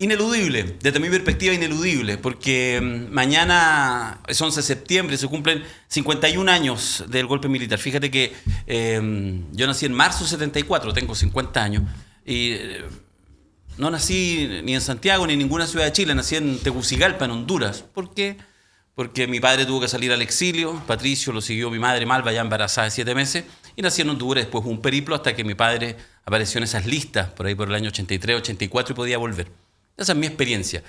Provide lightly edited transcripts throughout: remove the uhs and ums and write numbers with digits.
Ineludible, desde mi perspectiva ineludible, porque mañana es 11 de septiembre, se cumplen 51 años del golpe militar. Fíjate que yo nací en marzo de 74, tengo 50 años, y no nací ni en Santiago ni en ninguna ciudad de Chile, nací en Tegucigalpa, en Honduras. ¿Por qué? Porque mi padre tuvo que salir al exilio, Patricio lo siguió mi madre Malva ya embarazada de 7 meses, y nací en Honduras, después un periplo hasta que mi padre apareció en esas listas, por ahí por el año 83, 84 y podía volver. Esa es mi experiencia.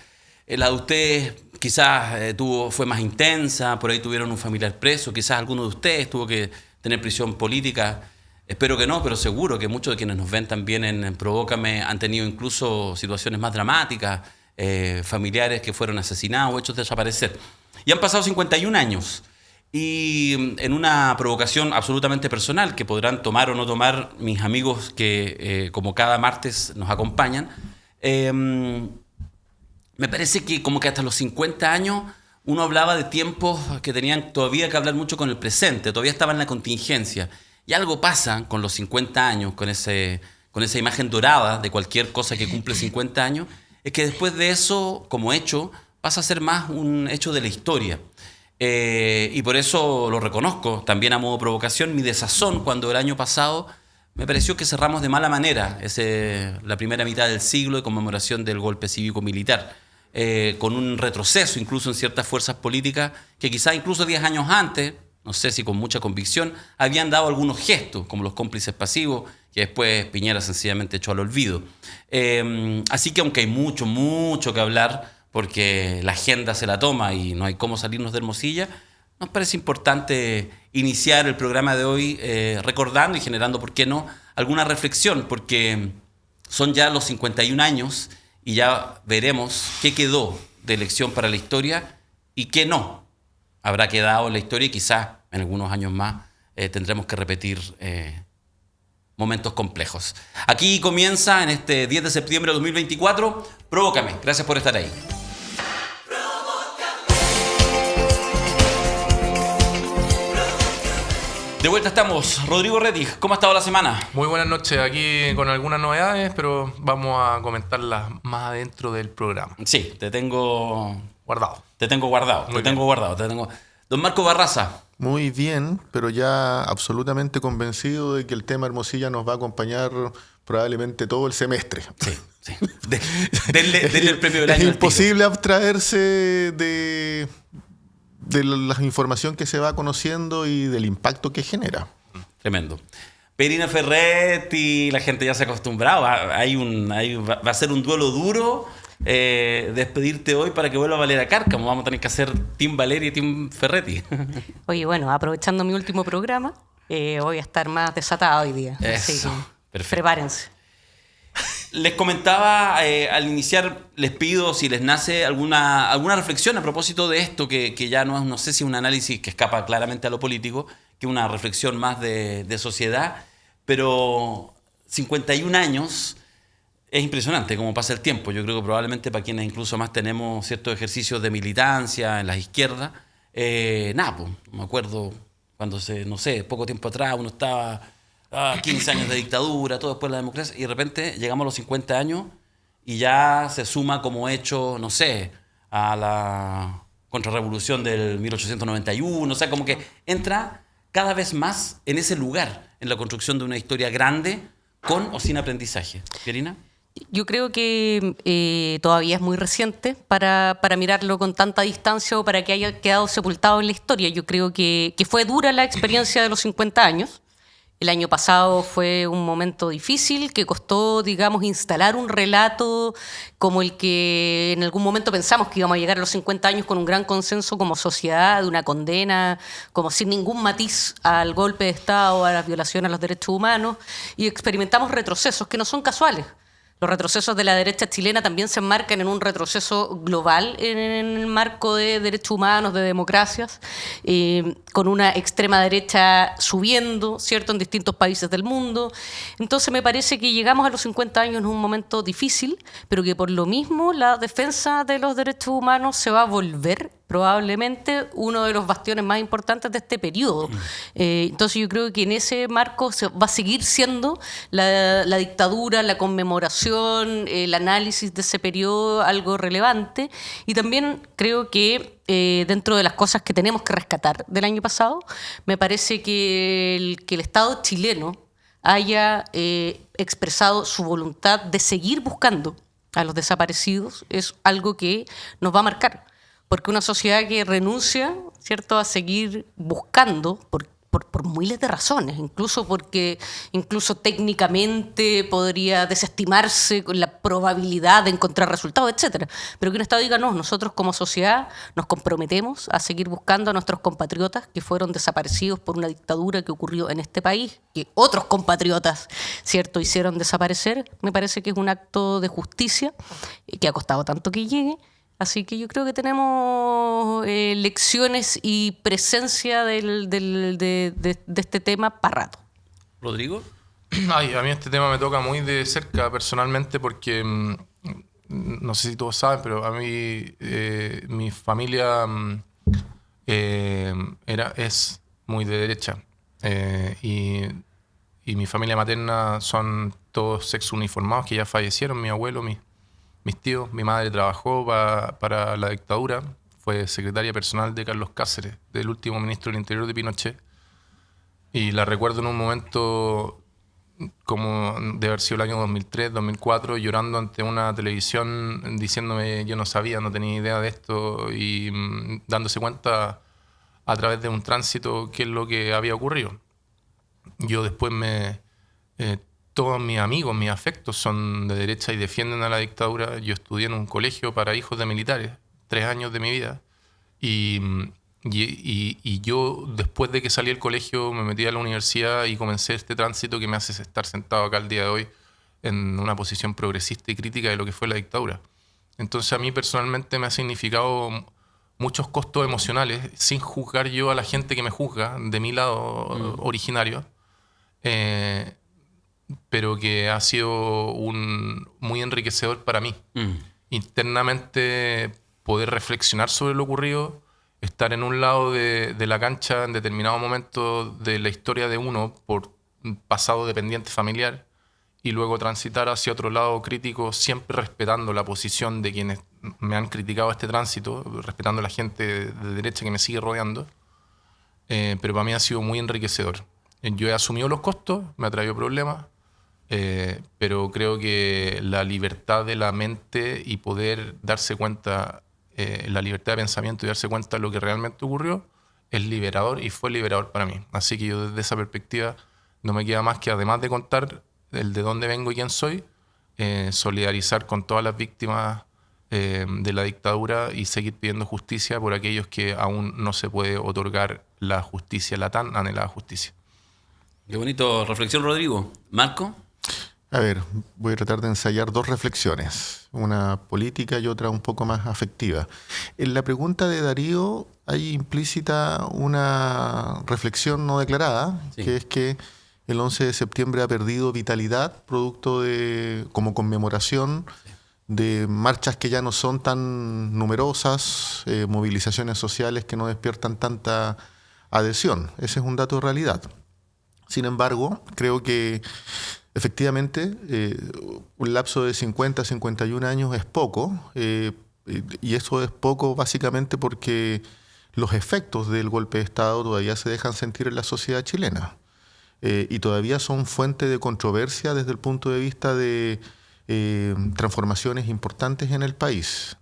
La de ustedes quizás fue más intensa, por ahí tuvieron un familiar preso, quizás alguno de ustedes tuvo que tener prisión política. Espero que no, pero seguro que muchos de quienes nos ven también en Provócame han tenido incluso situaciones más dramáticas, familiares que fueron asesinados o hechos desaparecer. Y han pasado 51 años. Y en una provocación absolutamente personal que podrán tomar o no tomar mis amigos que como cada martes nos acompañan, me parece que como que hasta los 50 años uno hablaba de tiempos que tenían todavía que hablar mucho con el presente, todavía estaba en la contingencia. Y algo pasa con los 50 años, con esa imagen dorada de cualquier cosa que cumple 50 años, es que después de eso, como hecho, pasa a ser más un hecho de la historia. Y por eso lo reconozco, también a modo de provocación, mi desazón cuando el año pasado me pareció que cerramos de mala manera la primera mitad del siglo de conmemoración del golpe cívico-militar, con un retroceso incluso en ciertas fuerzas políticas que quizás incluso 10 años antes, no sé si con mucha convicción, habían dado algunos gestos, como los cómplices pasivos, que después Piñera sencillamente echó al olvido. Así que aunque hay mucho, mucho que hablar, porque la agenda se la toma y no hay cómo salirnos de Hermosilla, nos parece importante iniciar el programa de hoy recordando y generando, ¿por qué no?, alguna reflexión, porque son ya los 51 años y ya veremos qué quedó de lección para la historia y qué no habrá quedado en la historia, y quizás en algunos años más tendremos que repetir momentos complejos. Aquí comienza en este 10 de septiembre de 2024, Provócame. Gracias por estar ahí. De vuelta estamos. Rodrigo Rettig, ¿cómo ha estado la semana? Muy buenas noches, aquí con algunas novedades, pero vamos a comentarlas más adentro del programa. Sí, te tengo guardado. Don Marco Barraza. Muy bien, pero ya absolutamente convencido de que el tema Hermosilla nos va a acompañar probablemente todo el semestre. Sí. Denle el premio del año. Es imposible abstraerse de la información que se va conociendo y del impacto que genera. Tremendo. Perina Ferretti, la gente ya se ha acostumbrado. Va a ser un duelo duro despedirte hoy para que vuelva Valeria Cárcamo. Vamos a tener que hacer Team Valeria y Team Ferretti. Oye, bueno, aprovechando mi último programa, voy a estar más desatada hoy día. Eso, así que perfecto. Prepárense. Les comentaba al iniciar, les pido si les nace alguna reflexión a propósito de esto, que ya no sé si es un análisis que escapa claramente a lo político, que una reflexión más de sociedad, pero 51 años es impresionante cómo pasa el tiempo. Yo creo que probablemente para quienes incluso más tenemos ciertos ejercicios de militancia en las izquierdas, me acuerdo cuando poco tiempo atrás uno estaba 15 años de dictadura, todo después de la democracia, y de repente llegamos a los 50 años y ya se suma como hecho, a la contrarrevolución del 1891, o sea, como que entra cada vez más en ese lugar, en la construcción de una historia grande, con o sin aprendizaje. ¿Pierina? Yo creo que todavía es muy reciente para mirarlo con tanta distancia o para que haya quedado sepultado en la historia. Yo creo que fue dura la experiencia de los 50 años. El año pasado fue un momento difícil que costó, instalar un relato como el que en algún momento pensamos que íbamos a llegar a los 50 años con un gran consenso como sociedad, de una condena, como sin ningún matiz al golpe de Estado, a la violación a los derechos humanos, y experimentamos retrocesos que no son casuales. Los retrocesos de la derecha chilena también se enmarcan en un retroceso global en el marco de derechos humanos, de democracias, con una extrema derecha subiendo, ¿cierto?, en distintos países del mundo. Entonces me parece que llegamos a los 50 años en un momento difícil, pero que por lo mismo la defensa de los derechos humanos se va a volver probablemente uno de los bastiones más importantes de este periodo. Entonces yo creo que en ese marco va a seguir siendo la dictadura, la conmemoración, el análisis de ese periodo algo relevante. Y también creo que dentro de las cosas que tenemos que rescatar del año pasado, me parece que el Estado chileno haya expresado su voluntad de seguir buscando a los desaparecidos es algo que nos va a marcar, porque una sociedad que renuncia, ¿cierto?, a seguir buscando por miles de razones, incluso técnicamente podría desestimarse con la probabilidad de encontrar resultados, etcétera. Pero que un Estado diga, no, nosotros como sociedad nos comprometemos a seguir buscando a nuestros compatriotas que fueron desaparecidos por una dictadura que ocurrió en este país, que otros compatriotas, ¿cierto?, hicieron desaparecer. Me parece que es un acto de justicia que ha costado tanto que llegue. Así que yo creo que tenemos lecciones y presencia de este tema para rato. ¿Rodrigo? Ay, a mí este tema me toca muy de cerca personalmente porque no sé si todos saben, pero a mí mi familia es muy de derecha y mi familia materna son todos sexo uniformados que ya fallecieron, mi abuelo, mis tíos. Mi madre trabajó para la dictadura, fue secretaria personal de Carlos Cáceres, del último ministro del Interior de Pinochet. Y la recuerdo en un momento como de haber sido el año 2003, 2004, llorando ante una televisión diciéndome yo no sabía, no tenía idea de esto y dándose cuenta a través de un tránsito qué es lo que había ocurrido. Yo después todos mis amigos, mis afectos son de derecha y defienden a la dictadura. Yo estudié en un colegio para hijos de militares, 3 años de mi vida. Y yo, después de que salí del colegio, me metí a la universidad y comencé este tránsito que me hace estar sentado acá el día de hoy en una posición progresista y crítica de lo que fue la dictadura. Entonces a mí personalmente me ha significado muchos costos emocionales, sin juzgar yo a la gente que me juzga, de mi lado originario. Pero que ha sido muy enriquecedor para mí. Internamente poder reflexionar sobre lo ocurrido, estar en un lado de la cancha en determinado momento de la historia de uno por un pasado dependiente familiar y luego transitar hacia otro lado crítico, siempre respetando la posición de quienes me han criticado este tránsito, respetando a la gente de derecha que me sigue rodeando, pero para mí ha sido muy enriquecedor. Yo he asumido los costos, me ha traído problemas, pero creo que la libertad de la mente y poder darse cuenta, la libertad de pensamiento y darse cuenta de lo que realmente ocurrió, es liberador y fue liberador para mí. Así que yo desde esa perspectiva no me queda más que, además de contar el de dónde vengo y quién soy, solidarizar con todas las víctimas de la dictadura y seguir pidiendo justicia por aquellos que aún no se puede otorgar la justicia, la tan anhelada justicia. Qué bonito reflexión, Rodrigo. ¿Marco? A ver, voy a tratar de ensayar 2 reflexiones, una política y otra un poco más afectiva. En la pregunta de Darío hay implícita una reflexión no declarada, sí, que es que el 11 de septiembre ha perdido vitalidad, producto de, como conmemoración de marchas que ya no son tan numerosas, movilizaciones sociales que no despiertan tanta adhesión. Ese es un dato de realidad. Sin embargo, creo que efectivamente, un lapso de 50, 51 años es poco, y eso es poco básicamente porque los efectos del golpe de Estado todavía se dejan sentir en la sociedad chilena, y todavía son fuente de controversia desde el punto de vista de transformaciones importantes en el país.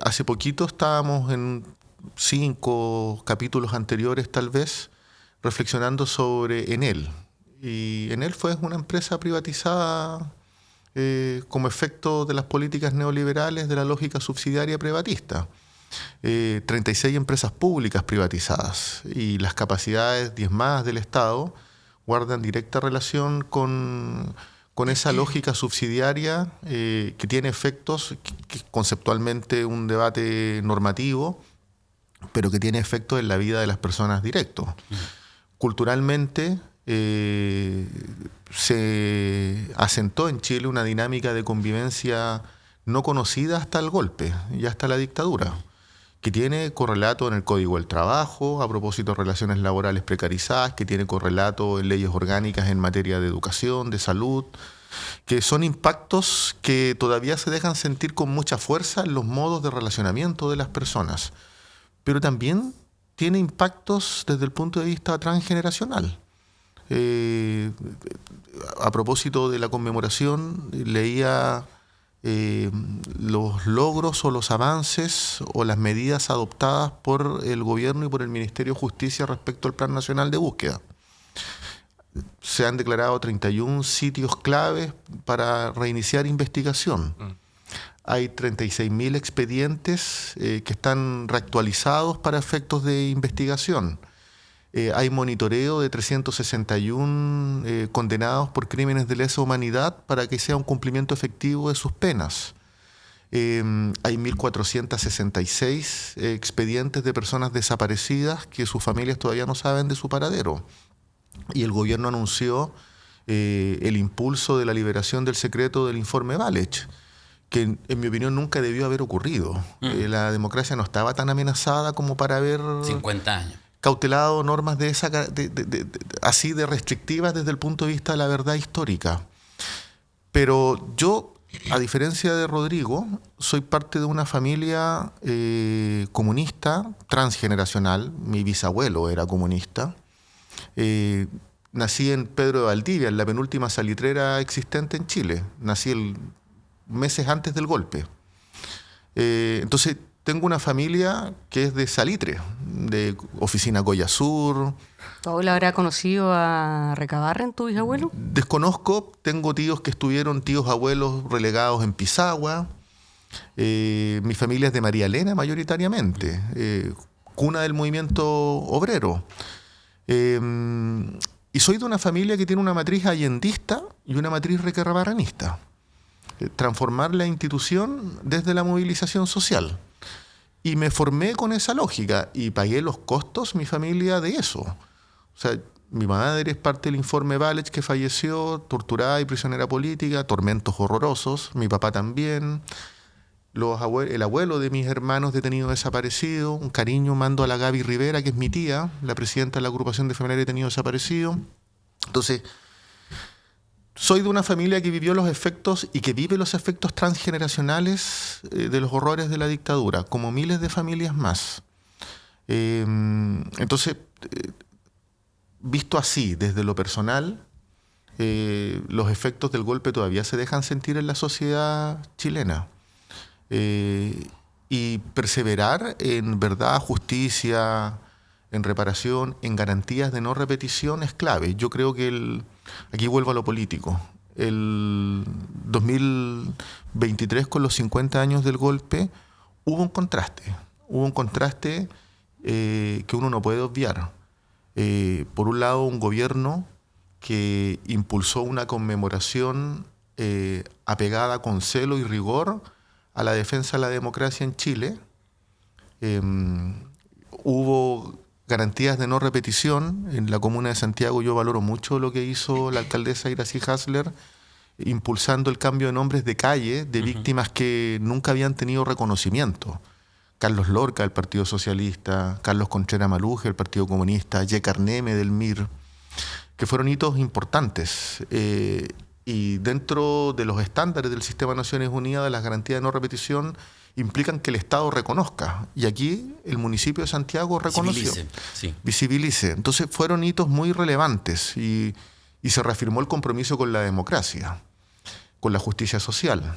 Hace poquito estábamos en 5 capítulos anteriores tal vez reflexionando sobre Enel. Y Enel fue una empresa privatizada como efecto de las políticas neoliberales de la lógica subsidiaria privatista. 36 empresas públicas privatizadas y las capacidades diezmadas del Estado guardan directa relación con esa lógica subsidiaria que tiene efectos, que conceptualmente un debate normativo, pero que tiene efectos en la vida de las personas directos. Culturalmente, se asentó en Chile una dinámica de convivencia no conocida hasta el golpe y hasta la dictadura, que tiene correlato en el Código del Trabajo, a propósito de relaciones laborales precarizadas, que tiene correlato en leyes orgánicas en materia de educación, de salud, que son impactos que todavía se dejan sentir con mucha fuerza en los modos de relacionamiento de las personas, pero también tiene impactos desde el punto de vista transgeneracional. A propósito de la conmemoración, leía los logros o los avances o las medidas adoptadas por el gobierno y por el Ministerio de Justicia respecto al Plan Nacional de Búsqueda. Se han declarado 31 sitios claves para reiniciar investigación. Hay 36.000 expedientes que están reactualizados para efectos de investigación. Hay monitoreo de 361 condenados por crímenes de lesa humanidad para que sea un cumplimiento efectivo de sus penas. Hay 1.466 expedientes de personas desaparecidas que sus familias todavía no saben de su paradero. Y el gobierno anunció el impulso de la liberación del secreto del informe Walech, que en mi opinión nunca debió haber ocurrido. La democracia no estaba tan amenazada como para haber 50 años. Cautelado normas de esa, así de restrictivas desde el punto de vista de la verdad histórica. Pero yo, a diferencia de Rodrigo, soy parte de una familia comunista, transgeneracional. Mi bisabuelo era comunista. Nací en Pedro de Valdivia, en la penúltima salitrera existente en Chile. Nací meses antes del golpe. Entonces, tengo una familia que es de salitre, de oficina Goya Sur. ¿Tu abuelo habrá conocido a Recabarren, tu bisabuelo? Desconozco, tengo tíos que estuvieron, tíos abuelos relegados en Pisagua. Mi familia es de María Elena mayoritariamente, cuna del movimiento obrero. Y soy de una familia que tiene una matriz allendista y una matriz recabarrenista. Transformar la institución desde la movilización social. Y me formé con esa lógica y pagué los costos, mi familia, de eso. O sea, mi madre es parte del informe Walech, que falleció torturada y prisionera política, tormentos horrorosos, mi papá también, el abuelo de mis hermanos detenido desaparecido, un cariño mando a la Gaby Rivera, que es mi tía, la presidenta de la agrupación de familiares detenido desaparecido. Entonces, soy de una familia que vivió los efectos y que vive los efectos transgeneracionales de los horrores de la dictadura, como miles de familias más. Entonces, visto así, desde lo personal, los efectos del golpe todavía se dejan sentir en la sociedad chilena. Y perseverar en verdad, justicia, en reparación, en garantías de no repetición es clave. Yo creo que aquí vuelvo a lo político. El 2023, con los 50 años del golpe, hubo un contraste. Hubo un contraste que uno no puede obviar. Por un lado, un gobierno que impulsó una conmemoración apegada con celo y rigor a la defensa de la democracia en Chile. Hubo garantías de no repetición. En la comuna de Santiago yo valoro mucho lo que hizo la alcaldesa Iracy Hasler, impulsando el cambio de nombres de calle de víctimas que nunca habían tenido reconocimiento. Carlos Lorca, del Partido Socialista, Carlos Contreras Maluje, del Partido Comunista, Ye Carneme, del MIR, que fueron hitos importantes. Y dentro de los estándares del Sistema de Naciones Unidas, las garantías de no repetición implican que el Estado reconozca. Y aquí el municipio de Santiago reconoció. Visibilice. Entonces fueron hitos muy relevantes y se reafirmó el compromiso con la democracia, con la justicia social.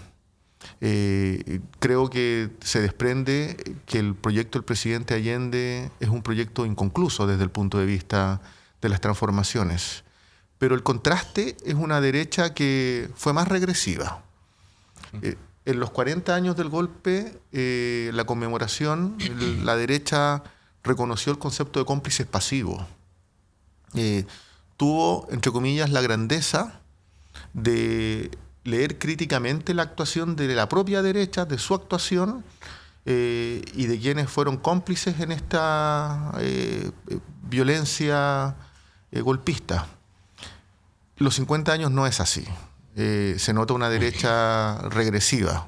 Creo que se desprende que el proyecto del presidente Allende es un proyecto inconcluso desde el punto de vista de las transformaciones. Pero el contraste es una derecha que fue más regresiva. En los 40 años del golpe, la conmemoración, la derecha reconoció el concepto de cómplices pasivos. Tuvo, entre comillas, la grandeza de leer críticamente la actuación de la propia derecha, de su actuación, y de quienes fueron cómplices en esta violencia golpista. Los 50 años no es así. Se nota una derecha regresiva.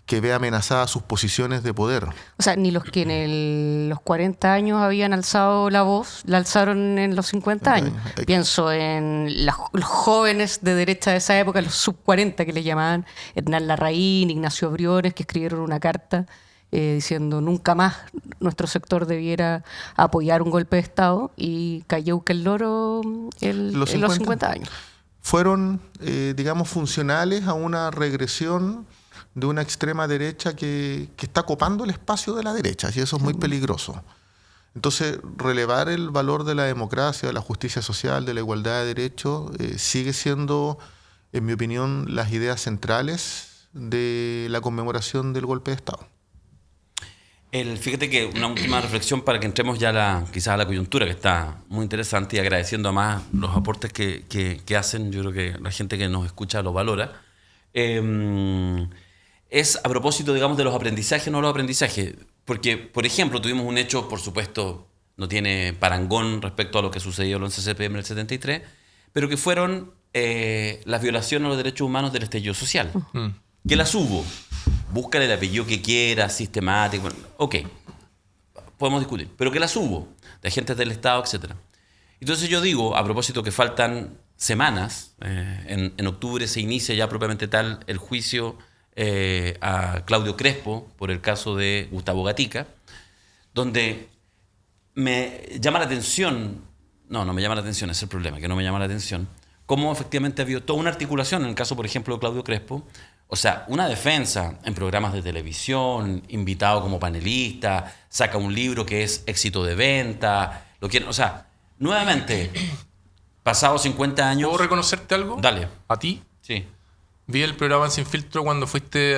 que ve amenazadas sus posiciones de poder. O sea, ni los que en los 40 años habían alzado la voz, la alzaron en los 50 años. Pienso en los jóvenes de derecha de esa época, los sub-40 que le llamaban, Hernán Larraín, Ignacio Briones, que escribieron una carta diciendo nunca más nuestro sector debiera apoyar un golpe de Estado, y cayó que el loro en los 50 años. Fueron, digamos, funcionales a una regresión de una extrema derecha que está copando el espacio de la derecha, y eso es muy peligroso. Entonces, relevar el valor de la democracia, de la justicia social, de la igualdad de derechos, sigue siendo, en mi opinión, las ideas centrales de la conmemoración del golpe de Estado. Fíjate que una última reflexión para que entremos ya quizás a la coyuntura, que está muy interesante, y agradeciendo además los aportes que hacen. Yo creo que la gente que nos escucha lo valora. Es a propósito, digamos, de los aprendizajes, no los aprendizajes. Porque, por ejemplo, tuvimos un hecho, por supuesto, no tiene parangón respecto a lo que sucedió el 11 de septiembre del 73, pero que fueron las violaciones a los derechos humanos del estallido social. Que las hubo. Búscale el apellido que quieras, sistemático. Ok, podemos discutir. Pero que las hubo, de agentes del Estado, etc. Entonces yo digo, a propósito que faltan semanas, en octubre se inicia ya propiamente tal el juicio a Claudio Crespo por el caso de Gustavo Gatica, donde me llama la atención, no me llama la atención, ese es el problema, que no me llama la atención, cómo efectivamente ha habido toda una articulación en el caso, por ejemplo, de Claudio Crespo. O sea, una defensa en programas de televisión, invitado como panelista, saca un libro que es éxito de venta, o sea, nuevamente, pasados 50 años... ¿Puedo reconocerte algo? Dale. ¿A ti? Sí. Vi el programa Sin Filtro cuando fuiste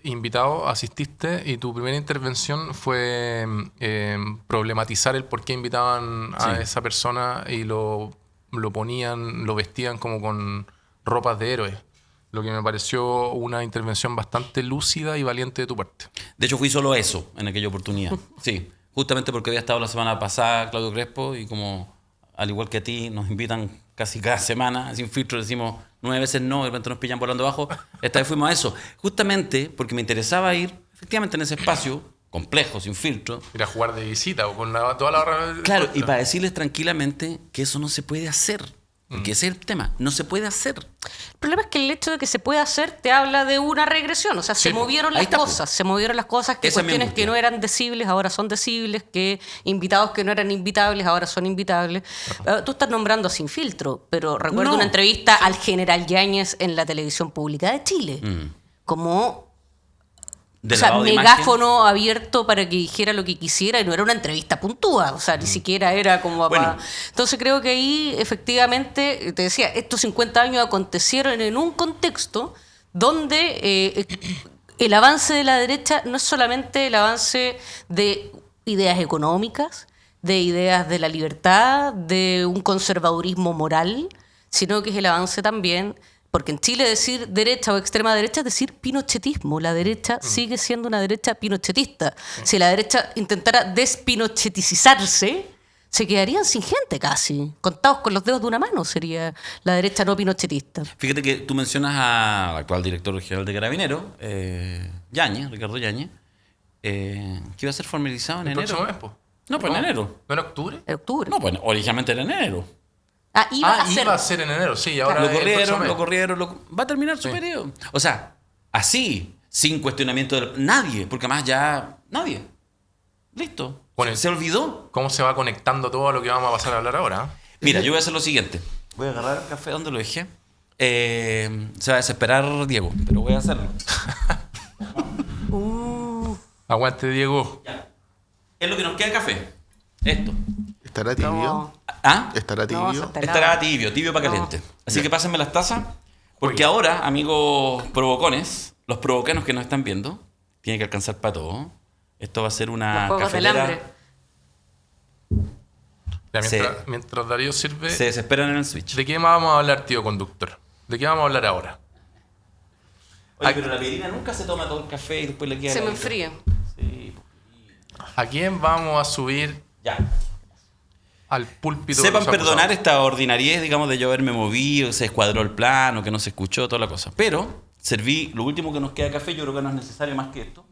invitado, asististe, y tu primera intervención fue problematizar el por qué invitaban a esa persona y lo ponían, lo vestían como con ropas de héroe. Lo que me pareció una intervención bastante lúcida y valiente de tu parte. De hecho, fui solo eso en aquella oportunidad. Sí, justamente porque había estado la semana pasada Claudio Crespo, y como, al igual que a ti, nos invitan casi cada semana, Sin Filtro decimos 9 veces no, y de repente nos pillan volando abajo. Esta vez fuimos a eso. Justamente porque me interesaba ir, efectivamente, en ese espacio complejo, Sin Filtro. Ir a jugar de visita o con toda la hora. Claro, y para decirles tranquilamente que eso no se puede hacer. Porque ese es el tema, no se puede hacer. El problema es que el hecho de que se pueda hacer te habla de una regresión. O sea, se movieron las cosas, que cuestiones que no eran decibles ahora son decibles, que invitados que no eran invitables ahora son invitables. Tú estás nombrando a Sin Filtro, pero recuerdo una entrevista al general Yáñez en la televisión pública de Chile, como... megáfono abierto para que dijera lo que quisiera, y no era una entrevista puntúa, o sea, ni siquiera era como... Bueno. Entonces creo que ahí, efectivamente, te decía, estos 50 años acontecieron en un contexto donde el avance de la derecha no es solamente el avance de ideas económicas, de ideas de la libertad, de un conservadurismo moral, sino que es el avance también... Porque en Chile decir derecha o extrema derecha es decir pinochetismo. La derecha sigue siendo una derecha pinochetista. Si la derecha intentara despinocheticizarse, se quedarían sin gente casi. Contados con los dedos de una mano sería la derecha no pinochetista. Fíjate que tú mencionas al actual director general de Carabineros, Yáñez, Ricardo Yáñez, que iba a ser formalizado en enero. ¿El próximo mes, po? No, pues en enero. ¿No era octubre? En octubre. No, pues originalmente era en enero. Iba a ser en enero, sí. Ahora lo corrieron. Va a terminar su periodo. O sea, así, sin cuestionamiento de nadie, porque además ya nadie. Listo. Bueno, se olvidó. ¿Cómo se va conectando todo a lo que vamos a pasar a hablar ahora? Mira, yo voy a hacer lo siguiente. Voy a agarrar el café donde lo dejé. Se va a desesperar Diego, pero voy a hacerlo. Aguante, Diego. Ya. Es lo que nos queda el café. Esto. ¿Estará tibio? ¿Ah? ¿Estará tibio? Estará tibio para caliente. Así que pásenme las tazas. Porque ahora, amigos provocones, los provocanos que nos están viendo, tienen que alcanzar para todo. Esto va a ser una cafetera. Mientras Darío sirve... Se desesperan en el switch. ¿De qué más vamos a hablar, tío conductor? ¿De qué vamos a hablar ahora? Oye, pero la pirina nunca se toma todo el café y después le queda... Se me enfría. Sí. ¿A quién vamos a subir Ya. al púlpito? Sepan perdonar esta ordinariez, digamos, de yo haberme movido, se escuadró el plano, que no se escuchó, toda la cosa. Pero serví lo último que nos queda de café, yo creo que no es necesario más que esto,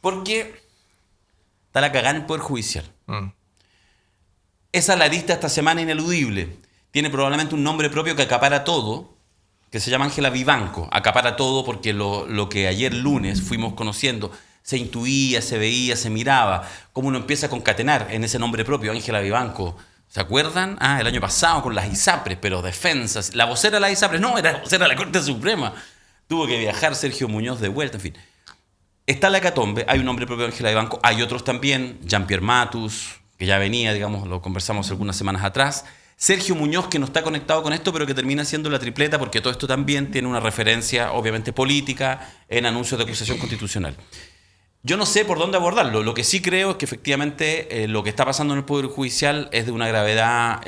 porque está la cagada en el Poder Judicial. Esa la lista esta semana ineludible. Tiene probablemente un nombre propio que acapara todo, que se llama Ángela Vivanco. Acapara todo porque lo que ayer lunes fuimos conociendo se intuía, se veía, se miraba, cómo uno empieza a concatenar en ese nombre propio, Ángela Vivanco. ¿Se acuerdan? El año pasado con las ISAPRES, pero defensas. La vocera de las ISAPRES, no, era la vocera de la Corte Suprema. Tuvo que viajar Sergio Muñoz de vuelta, en fin. Está la hecatombe, hay un nombre propio de Ángela Vivanco, hay otros también, Jean-Pierre Matus, que ya venía, digamos, lo conversamos algunas semanas atrás. Sergio Muñoz, que no está conectado con esto, pero que termina siendo la tripleta, porque todo esto también tiene una referencia, obviamente, política en anuncios de acusación constitucional. Yo no sé por dónde abordarlo. Lo que sí creo es que efectivamente lo que está pasando en el Poder Judicial es de una gravedad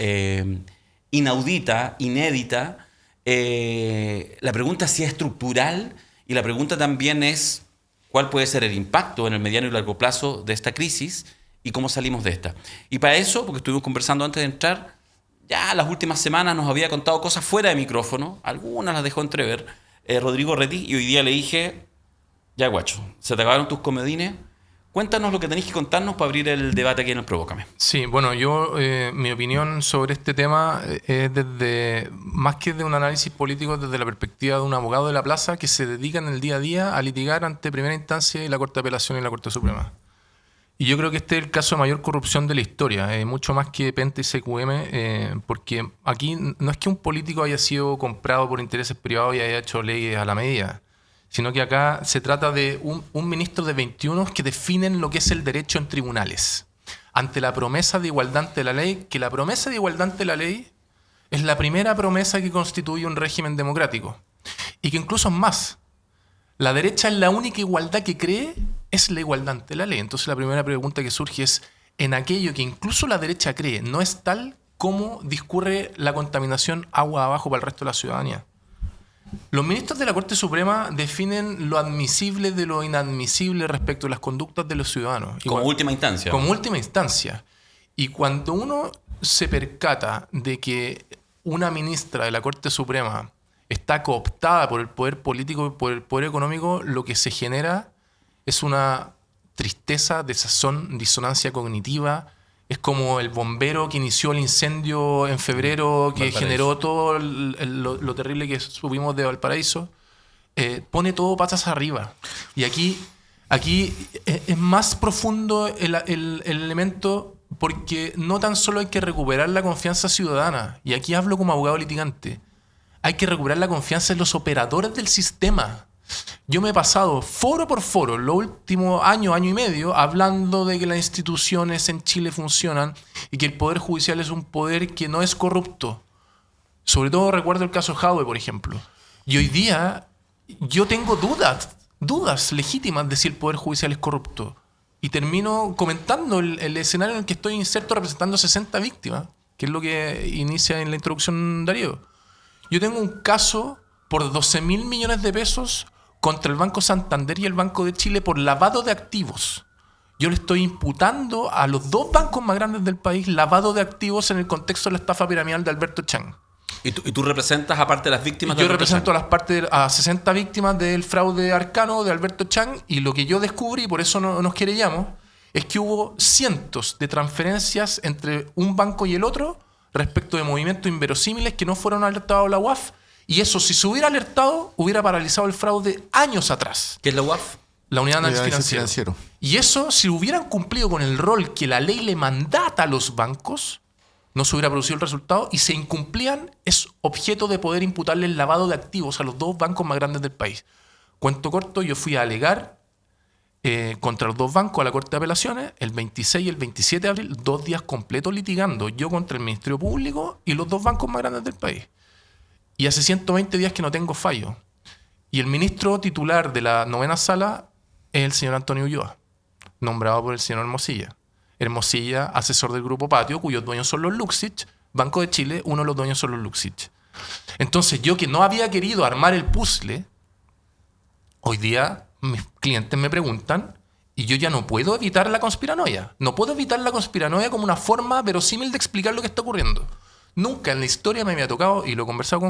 inaudita, inédita. La pregunta es si es estructural y la pregunta también es cuál puede ser el impacto en el mediano y largo plazo de esta crisis y cómo salimos de esta. Y para eso, porque estuvimos conversando antes de entrar, ya las últimas semanas nos había contado cosas fuera de micrófono, algunas las dejó entrever Rodrigo Rettig, y hoy día le dije, ya guacho, se te acabaron tus comedines, cuéntanos lo que tenés que contarnos para abrir el debate aquí en el Provócame. Sí, bueno, yo, mi opinión sobre este tema es desde, más que de un análisis político, desde la perspectiva de un abogado de la plaza que se dedica en el día a día a litigar ante primera instancia y la Corte de Apelación y la Corte Suprema. Y yo creo que este es el caso de mayor corrupción de la historia, mucho más que Penta y CQM, porque aquí no es que un político haya sido comprado por intereses privados y haya hecho leyes a la medida, sino que acá se trata de un ministro de 21 que definen lo que es el derecho en tribunales, ante la promesa de igualdad ante la ley, que la promesa de igualdad ante la ley es la primera promesa que constituye un régimen democrático, y que incluso más, la derecha es la única igualdad que cree es la igualdad ante la ley. Entonces la primera pregunta que surge es, en aquello que incluso la derecha cree no es tal, ¿cómo discurre la contaminación agua abajo para el resto de la ciudadanía? Los ministros de la Corte Suprema definen lo admisible de lo inadmisible respecto a las conductas de los ciudadanos. Como última instancia. Como última instancia. Y cuando uno se percata de que una ministra de la Corte Suprema está cooptada por el poder político y por el poder económico, lo que se genera es una tristeza, desazón, disonancia cognitiva. Es como el bombero que inició el incendio en febrero, que generó todo lo terrible que subimos de Valparaíso. Pone todo patas arriba. Y aquí es más profundo el elemento, porque no tan solo hay que recuperar la confianza ciudadana, y aquí hablo como abogado litigante, hay que recuperar la confianza en los operadores del sistema. Yo me he pasado foro por foro los últimos año y medio hablando de que las instituciones en Chile funcionan y que el Poder Judicial es un poder que no es corrupto. Sobre todo recuerdo el caso Jadwe, por ejemplo. Y hoy día yo tengo dudas legítimas de si el Poder Judicial es corrupto. Y termino comentando el escenario en el que estoy inserto representando 60 víctimas, que es lo que inicia en la introducción Darío. Yo tengo un caso por 12.000 millones de pesos contra el Banco Santander y el Banco de Chile por lavado de activos. Yo le estoy imputando a los dos bancos más grandes del país lavado de activos en el contexto de la estafa piramidal de Alberto Chang. ¿Y tú representas aparte de las víctimas de Yo Alberto represento Chang? a 60 víctimas del fraude arcano de Alberto Chang, y lo que yo descubrí, y por eso nos querellamos, es que hubo cientos de transferencias entre un banco y el otro respecto de movimientos inverosímiles que no fueron alertados a la UAF. Y eso, si se hubiera alertado, hubiera paralizado el fraude años atrás. ¿Qué es la UAF? La Unidad de Análisis Financiero. Y eso, si hubieran cumplido con el rol que la ley le mandata a los bancos, no se hubiera producido el resultado, y se incumplían, es objeto de poder imputarle el lavado de activos a los dos bancos más grandes del país. Cuento corto, yo fui a alegar contra los dos bancos a la Corte de Apelaciones el 26 y el 27 de abril, 2 días completos litigando, yo contra el Ministerio Público y los dos bancos más grandes del país. Y hace 120 días que no tengo fallo. Y el ministro titular de la 9ª sala es el señor Antonio Ulloa, nombrado por el señor Hermosilla. Hermosilla, asesor del Grupo Patio, cuyos dueños son los Luxich. Banco de Chile, uno de los dueños son los Luxich. Entonces, yo que no había querido armar el puzzle, hoy día mis clientes me preguntan, y yo ya no puedo evitar la conspiranoia. No puedo evitar la conspiranoia como una forma verosímil de explicar lo que está ocurriendo. Nunca en la historia me había tocado, y lo he conversado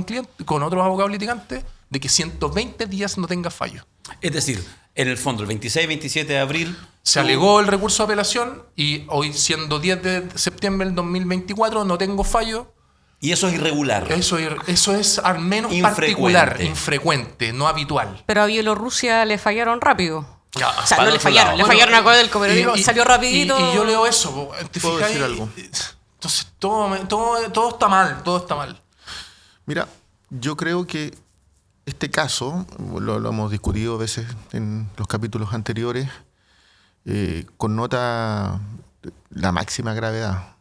con otros abogados litigantes, de que 120 días no tenga fallo. Es decir, en el fondo, el 26-27 de abril... Se alegó el recurso de apelación y hoy, siendo 10 de septiembre del 2024, no tengo fallo. Y eso es irregular. Eso es al menos particular, infrecuente, no habitual. Pero a Bielorrusia le fallaron rápido. Ya, O sea, no le fallaron, le fallaron a Codelco, pero salió rapidito. Y yo leo eso. ¿Te ¿Puedo fijas? decir algo? Entonces, todo está mal, todo está mal. Mira, yo creo que este caso, lo hemos discutido a veces en los capítulos anteriores, connota la máxima gravedad,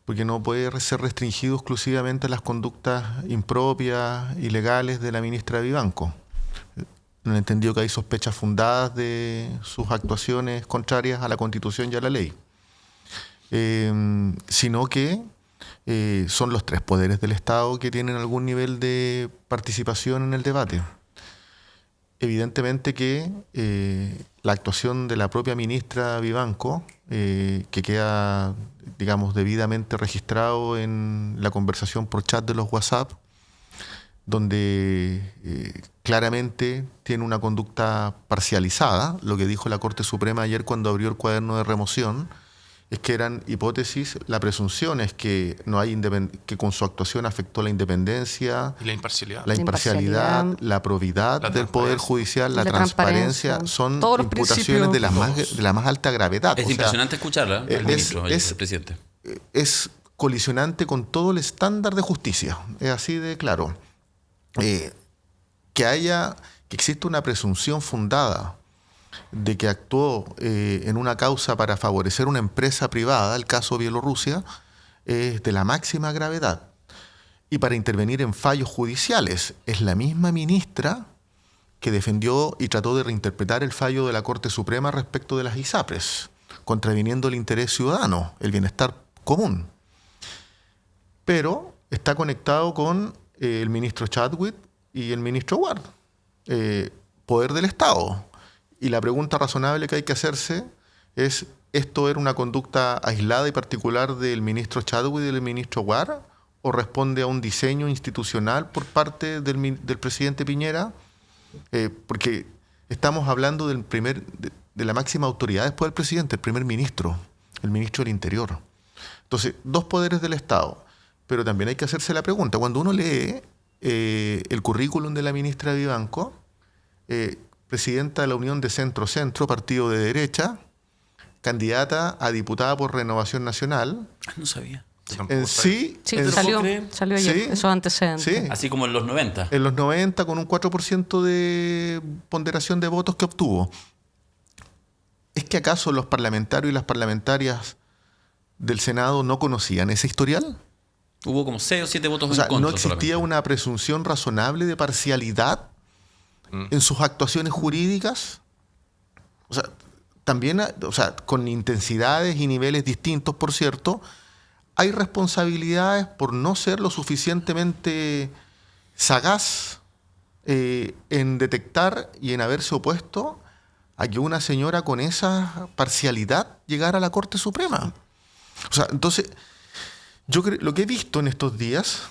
porque no puede ser restringido exclusivamente a las conductas impropias, ilegales de la ministra Vivanco. No he entendido que hay sospechas fundadas de sus actuaciones contrarias a la Constitución y a la ley, sino que son los tres poderes del Estado que tienen algún nivel de participación en el debate. Evidentemente que la actuación de la propia ministra Vivanco, que queda, digamos, debidamente registrado en la conversación por chat de los WhatsApp, donde claramente tiene una conducta parcializada. Lo que dijo la Corte Suprema ayer cuando abrió el cuaderno de remoción es que eran hipótesis, la presunción es que no hay que con su actuación afectó la independencia, Y la imparcialidad. la imparcialidad, la probidad del Poder Judicial, la transparencia, son todos los imputaciones de la más alta gravedad. Es impresionante escucharla, el ministro, el presidente. Es colisionante con todo el estándar de justicia, es así de claro. Que existe una presunción fundada de que actuó en una causa para favorecer una empresa privada, el caso Bielorrusia, es de la máxima gravedad. Y para intervenir en fallos judiciales, es la misma ministra que defendió y trató de reinterpretar el fallo de la Corte Suprema respecto de las ISAPRES, contraviniendo el interés ciudadano, el bienestar común. Pero está conectado con el ministro Chadwick y el ministro Ward, poder del Estado. Y la pregunta razonable que hay que hacerse es, ¿esto era una conducta aislada y particular del ministro Chadwick y del ministro Ward? ¿O responde a un diseño institucional por parte del presidente Piñera? Porque estamos hablando de la máxima autoridad después del presidente, el primer ministro, el ministro del Interior. Entonces, dos poderes del Estado. Pero también hay que hacerse la pregunta, cuando uno lee el currículum de la ministra Vivanco, presidenta de la Unión de Centro-Centro, partido de derecha, candidata a diputada por Renovación Nacional. No sabía. En sí, salió ayer, sí, esos antecedentes. Sí. Así como en los 90. En los 90, con un 4% de ponderación de votos que obtuvo. ¿Es que acaso los parlamentarios y las parlamentarias del Senado no conocían ese historial? Hubo como 6 o 7 votos O sea, en contra. ¿no existía solamente una presunción razonable de parcialidad en sus actuaciones jurídicas? O sea, también, con intensidades y niveles distintos, por cierto, hay responsabilidades por no ser lo suficientemente sagaz en detectar y en haberse opuesto a que una señora con esa parcialidad llegara a la Corte Suprema. O sea, entonces, yo lo que he visto en estos días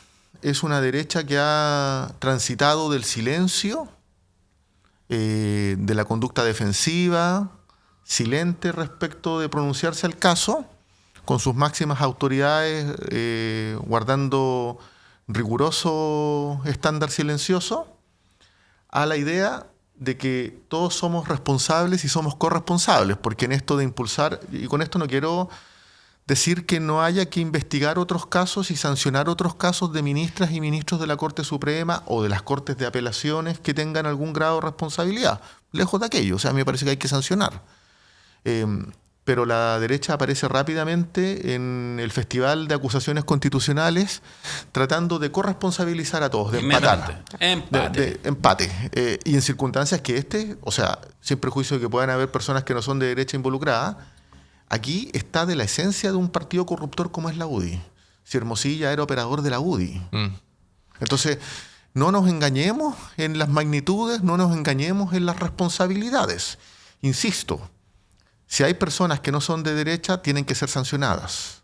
es una derecha que ha transitado del silencio, de la conducta defensiva, silente respecto de pronunciarse al caso, con sus máximas autoridades guardando riguroso estándar silencioso, a la idea de que todos somos responsables y somos corresponsables, porque en esto de impulsar, y con esto no quiero decir que no haya que investigar otros casos y sancionar otros casos de ministras y ministros de la Corte Suprema o de las Cortes de Apelaciones que tengan algún grado de responsabilidad. Lejos de aquello, o sea, a mí me parece que hay que sancionar. Pero la derecha aparece rápidamente en el festival de acusaciones constitucionales tratando de corresponsabilizar a todos, de empatar. Empate. Y en circunstancias que sin perjuicio de que puedan haber personas que no son de derecha involucradas, aquí está de la esencia de un partido corruptor como es la UDI. Si Hermosilla era operador de la UDI. Entonces, no nos engañemos en las magnitudes, no nos engañemos en las responsabilidades. Insisto, si hay personas que no son de derecha, tienen que ser sancionadas.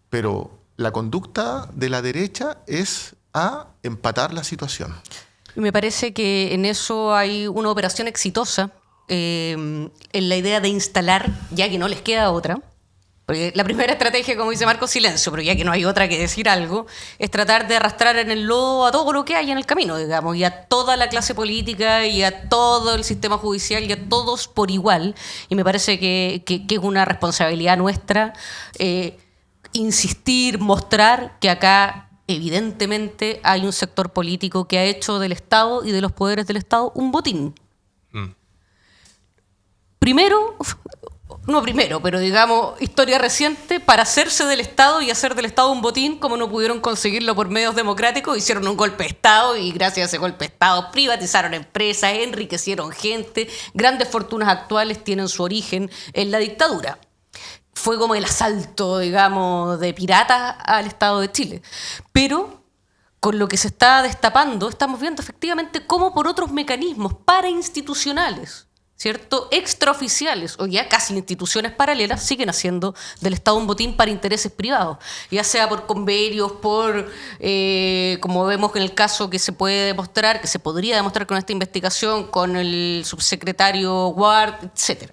Pero la conducta de la derecha es a empatar la situación. Me parece que en eso hay una operación exitosa en la idea de instalar, ya que no les queda otra. Porque la primera estrategia, como dice Marco, silencio, pero ya que no hay otra que decir algo, es tratar de arrastrar en el lodo a todo lo que hay en el camino, digamos, y a toda la clase política y a todo el sistema judicial y a todos por igual. Y me parece que es una responsabilidad nuestra insistir, mostrar que acá evidentemente hay un sector político que ha hecho del Estado y de los poderes del Estado un botín. Pero digamos, historia reciente, para hacerse del Estado y hacer del Estado un botín, como no pudieron conseguirlo por medios democráticos, hicieron un golpe de Estado y gracias a ese golpe de Estado privatizaron empresas, enriquecieron gente, grandes fortunas actuales tienen su origen en la dictadura. Fue como el asalto, digamos, de piratas al Estado de Chile. Pero con lo que se está destapando, estamos viendo efectivamente cómo por otros mecanismos parainstitucionales, ¿cierto?, extraoficiales o ya casi instituciones paralelas, siguen haciendo del Estado un botín para intereses privados, ya sea por convenios, como vemos en el caso que se puede demostrar, que se podría demostrar con esta investigación, con el subsecretario Ward, etcétera.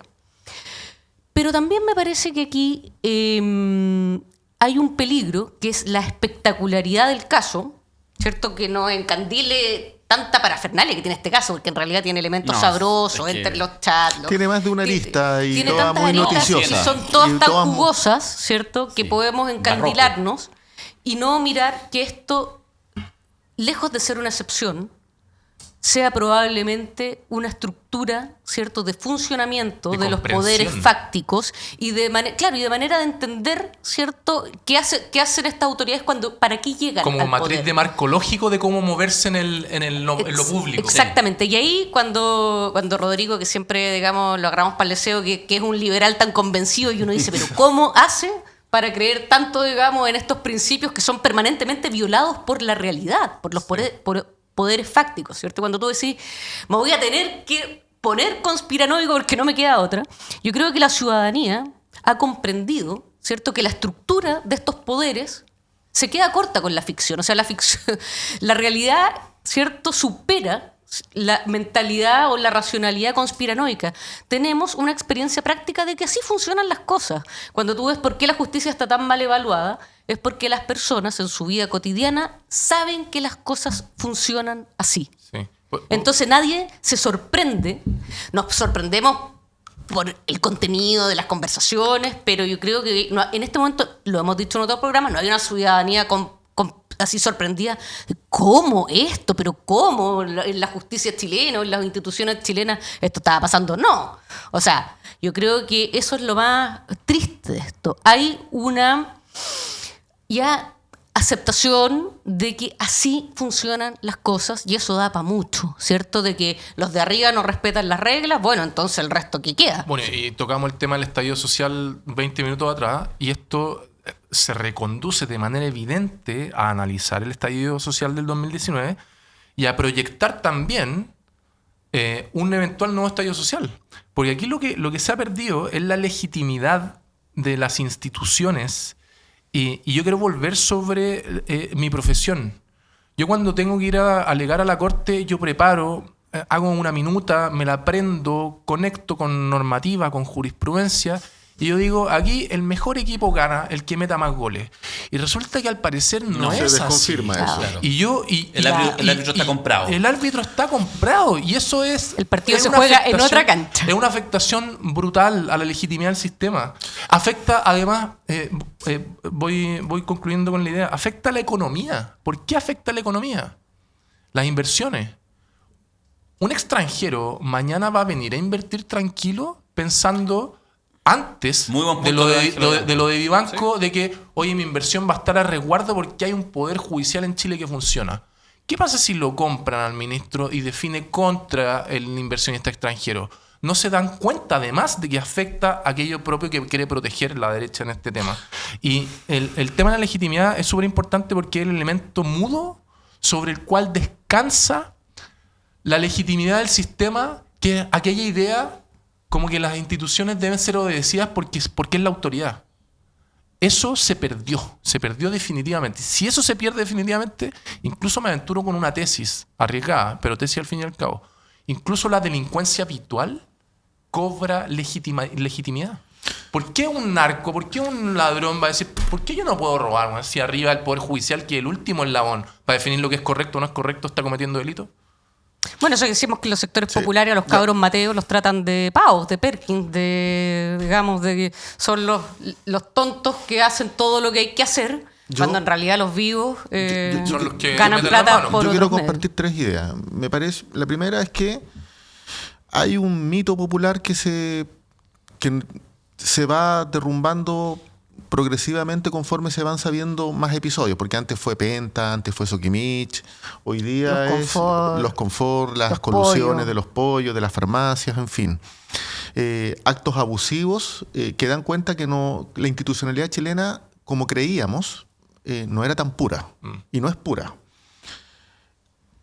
Pero también me parece que aquí hay un peligro, que es la espectacularidad del caso, ¿cierto?, que no encandile tanta parafernalia que tiene este caso, porque en realidad tiene elementos sabrosos entre los chats. Tiene más de una arista y tiene toda muy noticiosa. Y son todas Y tan todas jugosas, ¿cierto?, que podemos encandilarnos y no mirar que esto, lejos de ser una excepción, sea probablemente una estructura, ¿cierto?, de funcionamiento de los poderes fácticos y de manera de entender, ¿cierto?, qué hacen estas autoridades para qué llegan como al matriz poder. de marco lógico de cómo moverse en lo público. Exactamente. Y ahí cuando Rodrigo, que siempre, digamos, lo agarramos para el deseo, que es un liberal tan convencido, y uno dice, pero ¿cómo hace para creer tanto, digamos, en estos principios que son permanentemente violados por la realidad, por los poderes fácticos, ¿cierto? Cuando tú decís, me voy a tener que poner conspiranoico porque no me queda otra, yo creo que la ciudadanía ha comprendido, ¿cierto?, que la estructura de estos poderes se queda corta con la ficción. O sea, la realidad, ¿cierto?, supera la mentalidad o la racionalidad conspiranoica. Tenemos una experiencia práctica de que así funcionan las cosas. Cuando tú ves por qué la justicia está tan mal evaluada, es porque las personas en su vida cotidiana saben que las cosas funcionan así. Sí. Entonces nadie se sorprende. Nos sorprendemos por el contenido de las conversaciones, pero yo creo que en este momento, lo hemos dicho en otros programas, no hay una ciudadanía así sorprendida. ¿Cómo esto? ¿Pero cómo? En la justicia chilena, en las instituciones chilenas, esto estaba pasando. No. O sea, yo creo que eso es lo más triste de esto. Hay una ya aceptación de que así funcionan las cosas y eso da para mucho, ¿cierto? De que los de arriba no respetan las reglas, bueno, entonces el resto ¿qué queda? Bueno, y tocamos el tema del estallido social 20 minutos atrás y esto se reconduce de manera evidente a analizar el estallido social del 2019 y a proyectar también un eventual nuevo estallido social. Porque aquí lo que se ha perdido es la legitimidad de las instituciones y yo quiero volver sobre mi profesión. Yo cuando tengo que ir a alegar a la corte, yo preparo, hago una minuta, me la aprendo, conecto con normativa, con jurisprudencia. Y yo digo, aquí el mejor equipo gana, el que meta más goles. Y resulta que al parecer no es así. Se desconfirma eso. Claro. El árbitro está comprado. El árbitro está comprado. Y eso es... El partido se juega en otra cancha. Es una afectación brutal a la legitimidad del sistema. Afecta, además, voy concluyendo con la idea, afecta a la economía. ¿Por qué afecta a la economía? Las inversiones. Un extranjero mañana va a venir a invertir tranquilo pensando... Antes de lo de Vivanco, sí, de que, oye, mi inversión va a estar a resguardo porque hay un poder judicial en Chile que funciona. ¿Qué pasa si lo compran al ministro y define contra el inversionista extranjero? No se dan cuenta, además, de que afecta a aquello propio que quiere proteger la derecha en este tema. Y el tema de la legitimidad es súper importante porque es el elemento mudo sobre el cual descansa la legitimidad del sistema, que es aquella idea como que las instituciones deben ser obedecidas porque es la autoridad. Eso se perdió definitivamente. Si eso se pierde definitivamente, incluso me aventuro con una tesis arriesgada, pero tesis al fin y al cabo. Incluso la delincuencia habitual cobra legitimidad. ¿Por qué un narco, por qué un ladrón va a decir, por qué yo no puedo robar? Si arriba el Poder Judicial, que es el último eslabón para definir lo que es correcto o no es correcto, está cometiendo delito? Bueno, eso que decimos que los sectores populares a los cabros mateos los tratan de pavos, de Perkins, digamos, de que son los tontos que hacen todo lo que hay que hacer, cuando en realidad los vivos son los que ganan meten la plata mano. por Yo otros quiero medios. compartir 3 ideas. Me parece, la primera es que hay un mito popular que se va derrumbando progresivamente conforme se van sabiendo más episodios, porque antes fue Penta, antes fue Sokimich, hoy día los confort, las los colusiones pollos. de los pollos, de las farmacias, en fin. Actos abusivos que dan cuenta que la institucionalidad chilena, como creíamos, no era tan pura, y no es pura.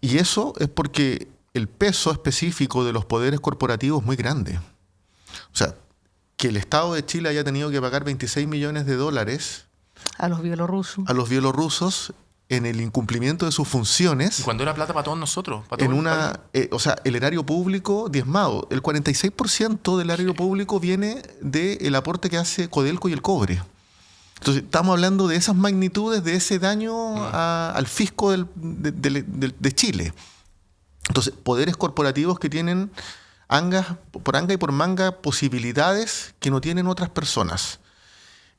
Y eso es porque el peso específico de los poderes corporativos es muy grande. O sea, que el Estado de Chile haya tenido que pagar $26 millones A los bielorrusos. a los bielorrusos en el incumplimiento de sus funciones, Y cuando era plata para todos nosotros. Para en todo el país. o sea, el erario público diezmado. El 46% del erario público viene del aporte que hace Codelco y el cobre. Entonces, estamos hablando de esas magnitudes, de ese daño al fisco de Chile. Entonces, poderes corporativos que tienen por anga y por manga posibilidades que no tienen otras personas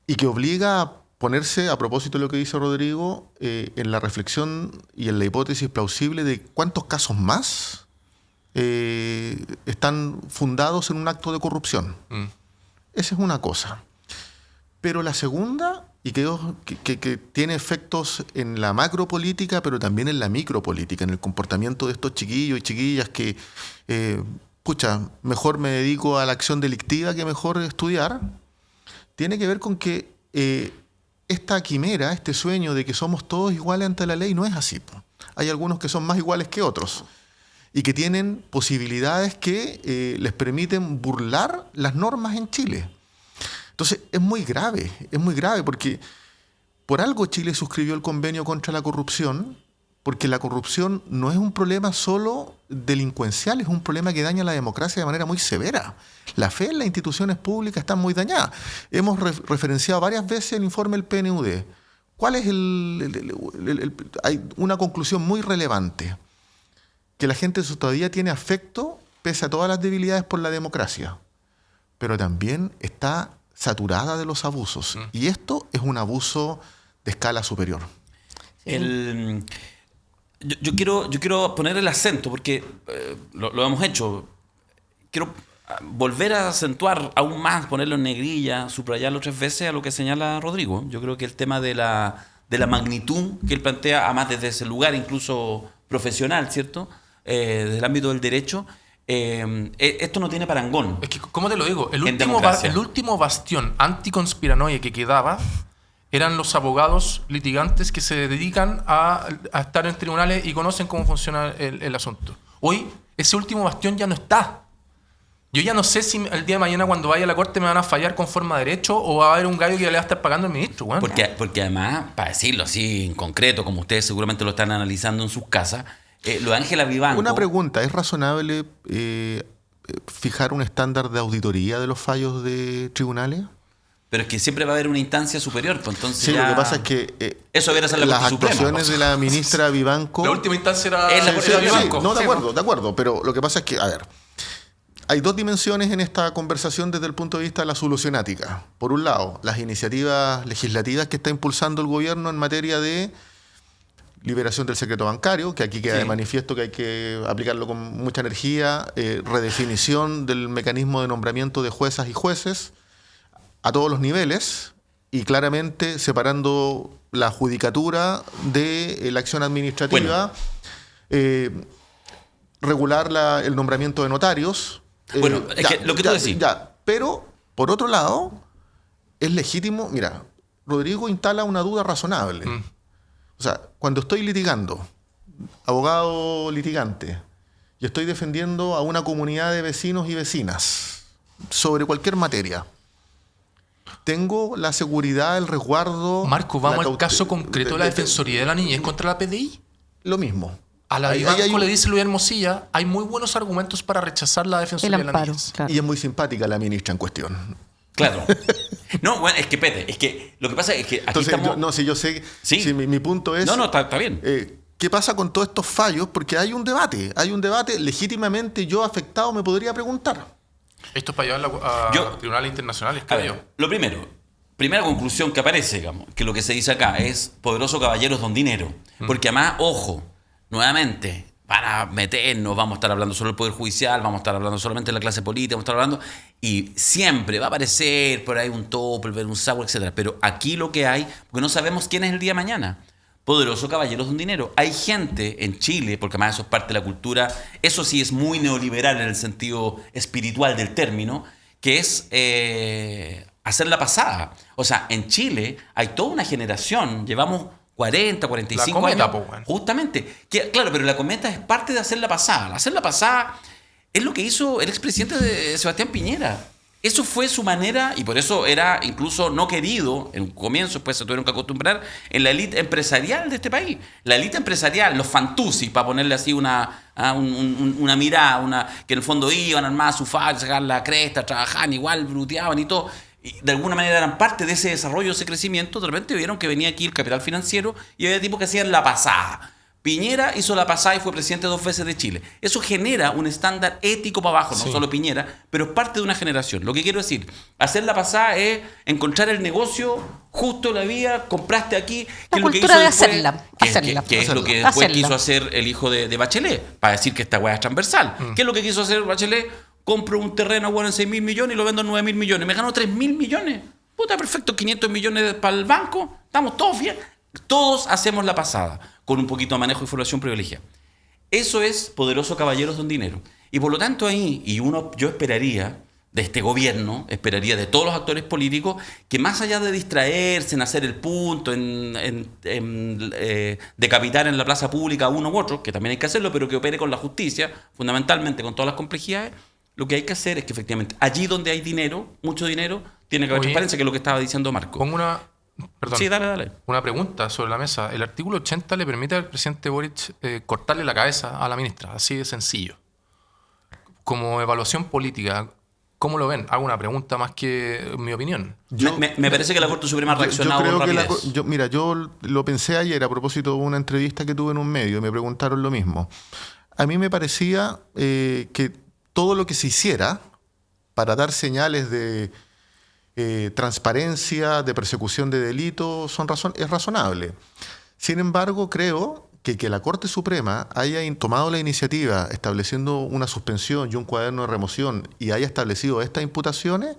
y que obliga a ponerse, a propósito de lo que dice Rodrigo, en la reflexión y en la hipótesis plausible de cuántos casos más están fundados en un acto de corrupción. Esa es una cosa. Pero la segunda, y que tiene efectos en la macropolítica, pero también en la micropolítica, en el comportamiento de estos chiquillos y chiquillas que, mejor me dedico a la acción delictiva que mejor estudiar, tiene que ver con que esta quimera, este sueño de que somos todos iguales ante la ley, no es así. Hay algunos que son más iguales que otros y que tienen posibilidades que les permiten burlar las normas en Chile. Entonces, es muy grave porque por algo Chile suscribió el convenio contra la corrupción, porque la corrupción no es un problema solo delincuencial, es un problema que daña la democracia de manera muy severa. La fe en las instituciones públicas está muy dañada. Hemos referenciado varias veces el informe del PNUD. ¿Cuál es hay una conclusión muy relevante? Que la gente todavía tiene afecto, pese a todas las debilidades, por la democracia, pero también está saturada de los abusos. Y esto es un abuso de escala superior. Yo quiero poner el acento, porque lo hemos hecho. Quiero volver a acentuar aún más, ponerlo en negrilla, subrayarlo 3 veces a lo que señala Rodrigo. Yo creo que el tema de la magnitud que él plantea, además desde ese lugar incluso profesional, ¿cierto? Desde el ámbito del derecho, esto no tiene parangón. Es que, ¿cómo te lo digo? El democracia. último bastión anticonspiranoia que quedaba eran los abogados litigantes que se dedican a estar en tribunales y conocen cómo funciona el asunto. Hoy, ese último bastión ya no está. Yo ya no sé si el día de mañana cuando vaya a la corte me van a fallar con forma de derecho o va a haber un gallo que le va a estar pagando al ministro. Bueno. Porque además, para decirlo así en concreto, como ustedes seguramente lo están analizando en sus casas, lo de Ángela Vivanco... Una pregunta, ¿es razonable fijar un estándar de auditoría de los fallos de tribunales? Pero es que siempre va a haber una instancia superior, pues entonces Sí, ya... lo que pasa es que eso debería ser la las Corte Suprema. actuaciones de la ministra Vivanco... La última instancia era Es la Corte de Vivanco. No, de acuerdo, pero lo que pasa es que, a ver, hay 2 dimensiones en esta conversación desde el punto de vista de la solucionática. Por un lado, las iniciativas legislativas que está impulsando el gobierno en materia de liberación del secreto bancario, que aquí queda de manifiesto que hay que aplicarlo con mucha energía, redefinición del mecanismo de nombramiento de juezas y jueces a todos los niveles y claramente separando la judicatura de la acción administrativa, regular el nombramiento de notarios. Bueno, es que lo que tú decís. Pero, por otro lado, es legítimo. Mira, Rodrigo instala una duda razonable. O sea, cuando estoy litigando, abogado litigante, y estoy defendiendo a una comunidad de vecinos y vecinas sobre cualquier materia, tengo la seguridad, el resguardo. Marco, vamos al caso concreto de la Defensoría de la Niñez contra la PDI. Lo mismo. A la Vivanco le dice Luis Hermosilla, hay muy buenos argumentos para rechazar la Defensoría de la Niñez. Claro. Y es muy simpática la ministra en cuestión. Claro. No, bueno, es que Pete, es que lo que pasa es que aquí entonces, estamos... yo sé, ¿Sí? Si mi punto es... No, está bien. ¿Qué pasa con todos estos fallos? Porque hay un debate, legítimamente yo afectado me podría preguntar. Esto es para llevarlo a tribunales internacionales, creo yo. Lo primera conclusión que aparece, digamos, que lo que se dice acá es poderoso caballeros don dinero. Porque además, ojo, nuevamente, para meternos, vamos a estar hablando solo del Poder Judicial, vamos a estar hablando solamente de la clase política, vamos a estar hablando, y siempre va a aparecer por ahí un Topper, un Sauer, etc. Pero aquí lo que hay, porque no sabemos quién es el día de mañana. Poderoso caballeros don dinero. Hay gente en Chile, porque además eso es parte de la cultura, eso sí es muy neoliberal en el sentido espiritual del término, que es hacer la pasada. O sea, en Chile hay toda una generación, llevamos 40, 45 la cometa, años. Bueno. Justamente. Claro, pero la cometa es parte de hacer la pasada. Hacer la pasada es lo que hizo el expresidente de Sebastián Piñera. Eso fue su manera, y por eso era incluso no querido en un comienzo, después se tuvieron que acostumbrar, en la élite empresarial de este país. La élite empresarial, los fantusis, para ponerle así una mirada, que en el fondo iban armadas su faz, sacar la cresta, trabajaban igual, bruteaban y todo. Y de alguna manera eran parte de ese desarrollo, de ese crecimiento. De repente vieron que venía aquí el capital financiero y había tipos que hacían la pasada. Piñera hizo la pasada y fue presidente 2 veces de Chile. Eso genera un estándar ético para abajo, no solo Piñera, pero es parte de una generación. Lo que quiero decir, hacer la pasada es encontrar el negocio justo en la vía, compraste aquí. La cultura de hacerla. Que es lo que después quiso hacer el hijo de Bachelet, para decir que esta hueá es transversal. ¿Qué es lo que quiso hacer Bachelet? Compro un terreno bueno en 6.000 millones y lo vendo en 9.000 millones. Me gano 3.000 millones. Puta, perfecto, 500 millones para el banco. Estamos todos bien. Todos hacemos la pasada, con un poquito de manejo de información privilegiada. Eso es poderoso caballeros don dinero. Y por lo tanto ahí, yo esperaría de este gobierno, esperaría de todos los actores políticos, que más allá de distraerse en hacer el punto, en decapitar en la plaza pública a uno u otro, que también hay que hacerlo, pero que opere con la justicia, fundamentalmente con todas las complejidades, lo que hay que hacer es que efectivamente allí donde hay dinero, mucho dinero, tiene que haber transparencia, que es lo que estaba diciendo Marco. Pongo Sí, dale. Una pregunta sobre la mesa. El artículo 80 le permite al presidente Boric cortarle la cabeza a la ministra, así de sencillo. Como evaluación política, ¿cómo lo ven? Hago una pregunta más que mi opinión. Me parece que la Corte Suprema ha reaccionado con rapidez. Yo lo pensé ayer a propósito de una entrevista que tuve en un medio y me preguntaron lo mismo. A mí me parecía que todo lo que se hiciera para dar señales de transparencia, de persecución de delitos, es razonable. Sin embargo, creo que la Corte Suprema haya tomado la iniciativa estableciendo una suspensión y un cuaderno de remoción y haya establecido estas imputaciones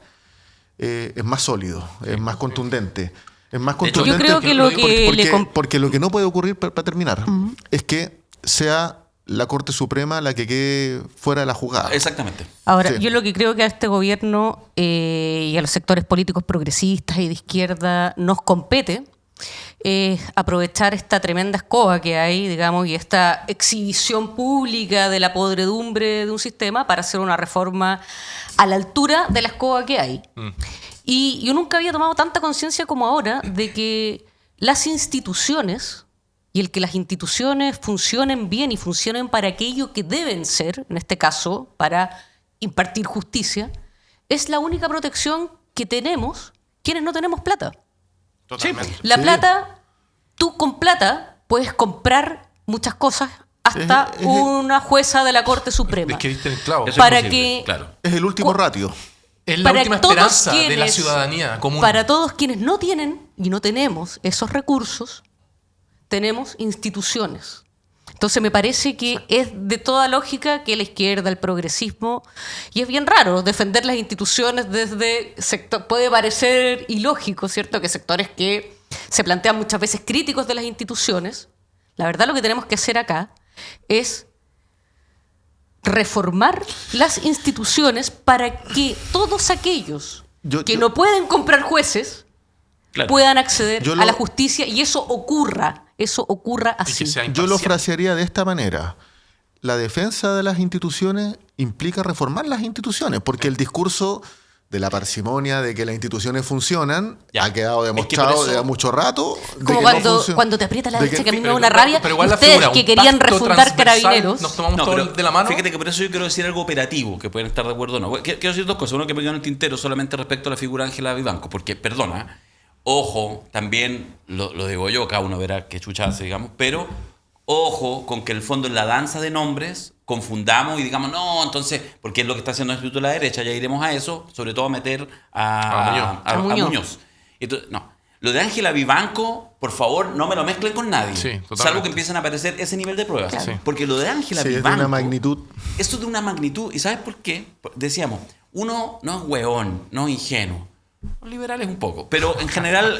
es más sólido, es más contundente. Es más contundente. Yo creo que porque lo que no puede ocurrir, para terminar, es que sea la Corte Suprema la que quede fuera de la jugada. Exactamente. Ahora, yo lo que creo que a este gobierno y a los sectores políticos progresistas y de izquierda nos compete es aprovechar esta tremenda escoba que hay, digamos, y esta exhibición pública de la podredumbre de un sistema para hacer una reforma a la altura de la escoba que hay. Y yo nunca había tomado tanta conciencia como ahora de que las instituciones y el que las instituciones funcionen bien y funcionen para aquello que deben ser, en este caso, para impartir justicia, es la única protección que tenemos quienes no tenemos plata. Totalmente. La plata, tú con plata puedes comprar muchas cosas, hasta una jueza de la Corte Suprema. Es que viste el clavo. Para que, claro. Es el último ratio. Es la última esperanza de la ciudadanía común. Para todos quienes no tienen y no tenemos esos recursos, tenemos instituciones. Entonces me parece que es de toda lógica que la izquierda, el progresismo, y es bien raro defender las instituciones desde sector, puede parecer ilógico, ¿cierto? Que sectores que se plantean muchas veces críticos de las instituciones, la verdad lo que tenemos que hacer acá es reformar las instituciones para que todos aquellos que no pueden comprar jueces puedan acceder a la justicia y eso ocurra así. Yo lo frasearía de esta manera. La defensa de las instituciones implica reformar las instituciones, porque el discurso de la parsimonia de que las instituciones funcionan, Ya. ha quedado Es que demostrado por eso- desde mucho rato. de Como que cuando, no funciona. cuando te aprieta la De derecha, que- que a mí me da Pero una igual- rabia. pero igual la Ustedes figura, que un querían pacto refundar transversal, Carabineros. nos tomamos No, todos pero de la mano. fíjate que por eso yo quiero decir algo operativo, que pueden estar de acuerdo o no. Quiero decir dos cosas. Uno que me quedó en el tintero solamente respecto a la figura de Ángela Vivanco, porque, perdona, ojo, también lo digo yo, cada uno verá qué chucha hace, digamos, pero ojo con que en el fondo en la danza de nombres confundamos y digamos, no, entonces, porque es lo que está haciendo el Instituto de la Derecha, ya iremos a eso, sobre todo a meter a Muñoz. Entonces, no. Lo de Ángela Vivanco, por favor, no me lo mezclen con nadie. Sí, totalmente. Salvo que empiecen a aparecer ese nivel de pruebas. Claro. Sí. Porque lo de Ángela Sí, es de Vivanco... una magnitud. Esto es de una magnitud. ¿Y sabes por qué? Decíamos, uno no es hueón, no es ingenuo. Los liberales un poco. Pero en general...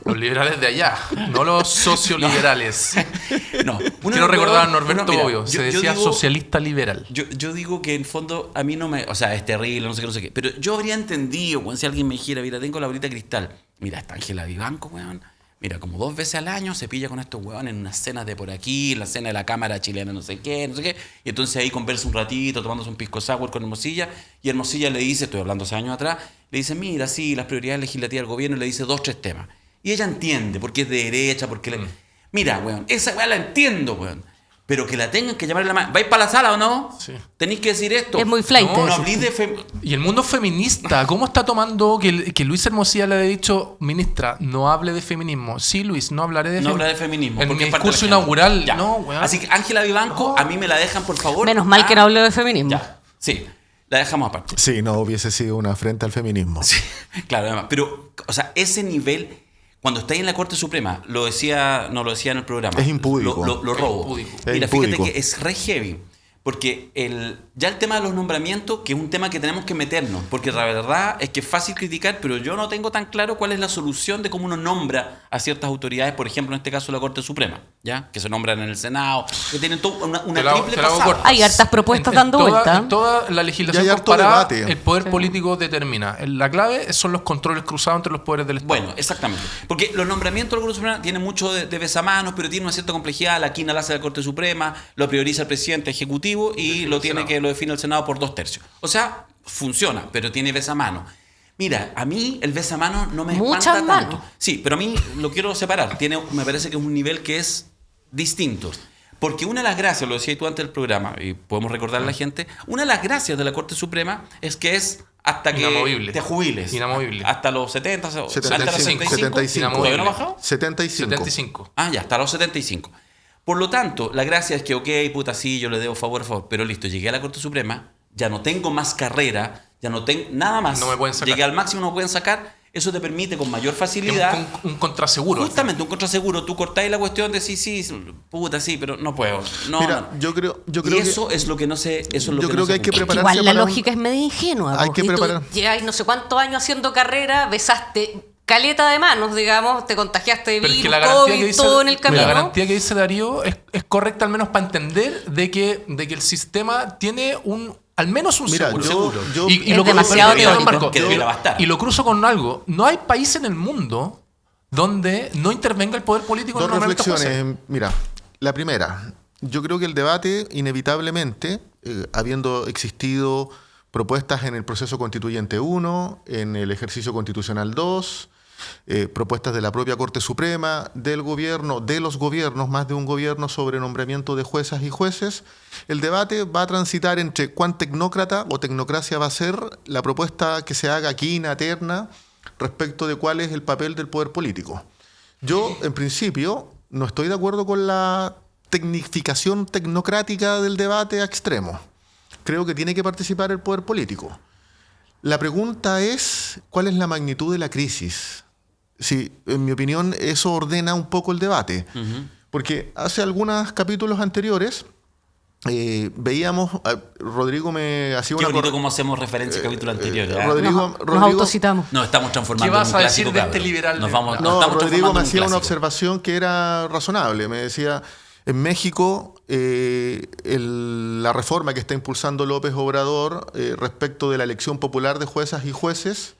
Los liberales de allá, no los socioliberales. no. Quiero recordar a Norberto mira, Bobbio, se decía digo- socialista liberal. Yo digo que en el fondo a mí no me... O sea, es terrible, no sé qué, no sé qué. Pero yo habría entendido, cuando si alguien me dijera, mira, tengo la bolita de cristal. Mira, está Ángela Vivanco, weón. Mira, como 2 veces al año se pilla con estos weones en unas cenas de por aquí, en la cena de la Cámara Chilena, no sé qué, no sé qué. Y entonces ahí conversa un ratito, tomándose un pisco sour con Hermosilla. Y Hermosilla le dice, estoy hablando hace años atrás, le dice, mira, sí, las prioridades legislativas del gobierno, y le dice 2, 3 temas. Y ella entiende, porque es de derecha, porque... Mira, weón, esa weá la entiendo, weón. Pero que la tengan que llamar a la mano. ¿Vais para la sala o no? Sí. Tenéis que decir esto. Es muy flight No, no eso. hablís de... Y el mundo feminista, ¿cómo está tomando que Luis Hermosilla le ha dicho, ministra, no hable de feminismo? Sí, Luis, no hablaré de No feminismo. habla de feminismo. En porque mi es parte de la discurso agenda. inaugural, Ya. no, weón. Así que Ángela Vivanco, a mí me la dejan, por favor. Menos mal que no hablo de feminismo. Ya, sí. La dejamos aparte. Sí, no hubiese sido una afrenta al feminismo. Sí, claro, además. Pero, o sea, ese nivel, cuando estáis en la Corte Suprema, no lo decía en el programa. Es impúdico. Lo robo. impúdico. Mira, Es fíjate impúdico. que es re heavy. Porque ya el tema de los nombramientos, que es un tema que tenemos que meternos, porque la verdad es que es fácil criticar, pero yo no tengo tan claro cuál es la solución de cómo uno nombra a ciertas autoridades, por ejemplo, en este caso la Corte Suprema, ¿ya? Que se nombran en el Senado, que tienen toda una Te la hago triple corta. pasada. Hay hartas propuestas dando vuelta. En toda la legislación Y hay harto comparada, debate. el poder político determina. La clave son los controles cruzados entre los poderes del Estado. Bueno, exactamente. Porque los nombramientos de la Corte Suprema tienen mucho de besamanos, pero tienen una cierta complejidad. La quina la hace la Corte Suprema, lo prioriza el presidente ejecutivo y lo tiene que lo define el Senado por 2/3. O sea, funciona, pero tiene besamanos. Mira, a mí el besamano no me Muchas espanta tanto. manos. Sí, pero a mí lo quiero separar. Me parece que es un nivel que es distinto. Porque una de las gracias, lo decías tú antes del programa, y podemos recordarle a la gente, una de las gracias de la Corte Suprema es que es hasta que Inamovible. te jubiles. Inamovible. Hasta los 70, hasta los 75. 75. ¿Todavía no ha bajado? 75. 75. Ah, ya, hasta los 75. Por lo tanto, la gracia es que, ok, puta, sí, yo le debo favor, pero listo, llegué a la Corte Suprema, ya no tengo más carrera, ya no tengo nada más. No me pueden sacar. Llegué al máximo, no me pueden sacar. Eso te permite con mayor facilidad. Un contraseguro. Justamente, un contraseguro. Tú cortáis la cuestión de sí, puta, sí, pero no puedo. No, Mira, no. yo creo Y que eso es lo que no sé. Eso es lo yo que creo no que se hay que cumple. prepararse Igual la para un- lógica es medio ingenua. Hay po. que Y tú preparar. lleváis no sé cuántos años haciendo carrera, besaste caleta de manos, digamos, te contagiaste de Pero es virus, que la garantía COVID, que dice, todo en el camino. la garantía que dice Darío es correcta al menos para entender de que el sistema tiene al menos un Mira, seguro. yo- y Es lo demasiado perdón, teórico. Marco, Que debiera bastar. y lo cruzo con algo. No hay país en el mundo donde no intervenga el poder político en dos el nombramiento de jueces. reflexiones. Mira, la primera, yo creo que el debate, inevitablemente, habiendo existido propuestas en el proceso constituyente 1, en el ejercicio constitucional 2, propuestas de la propia Corte Suprema, del gobierno, de los gobiernos, más de un gobierno sobre nombramiento de juezas y jueces, el debate va a transitar entre cuán tecnócrata o tecnocracia va a ser la propuesta que se haga aquí, eterna, respecto de cuál es el papel del poder político. Yo, en principio, no estoy de acuerdo con la tecnificación tecnocrática del debate a extremo. Creo que tiene que participar el poder político. La pregunta es, ¿cuál es la magnitud de la crisis? Sí, en mi opinión, eso ordena un poco el debate. Porque hace algunos capítulos anteriores veíamos, Rodrigo me hacía Qué una... bonito cómo hacemos referencia al capítulo anterior. ¿eh? Rodrigo- Nos autocitamos. Nos estamos transformando ¿Qué vas en un a decir clásico, de este cabrón. liberal? Nos vamos, No, nos estamos Rodrigo me transformando en un hacía una clásico. observación que era razonable. Me decía, en México, la reforma que está impulsando López Obrador respecto de la elección popular de juezas y jueces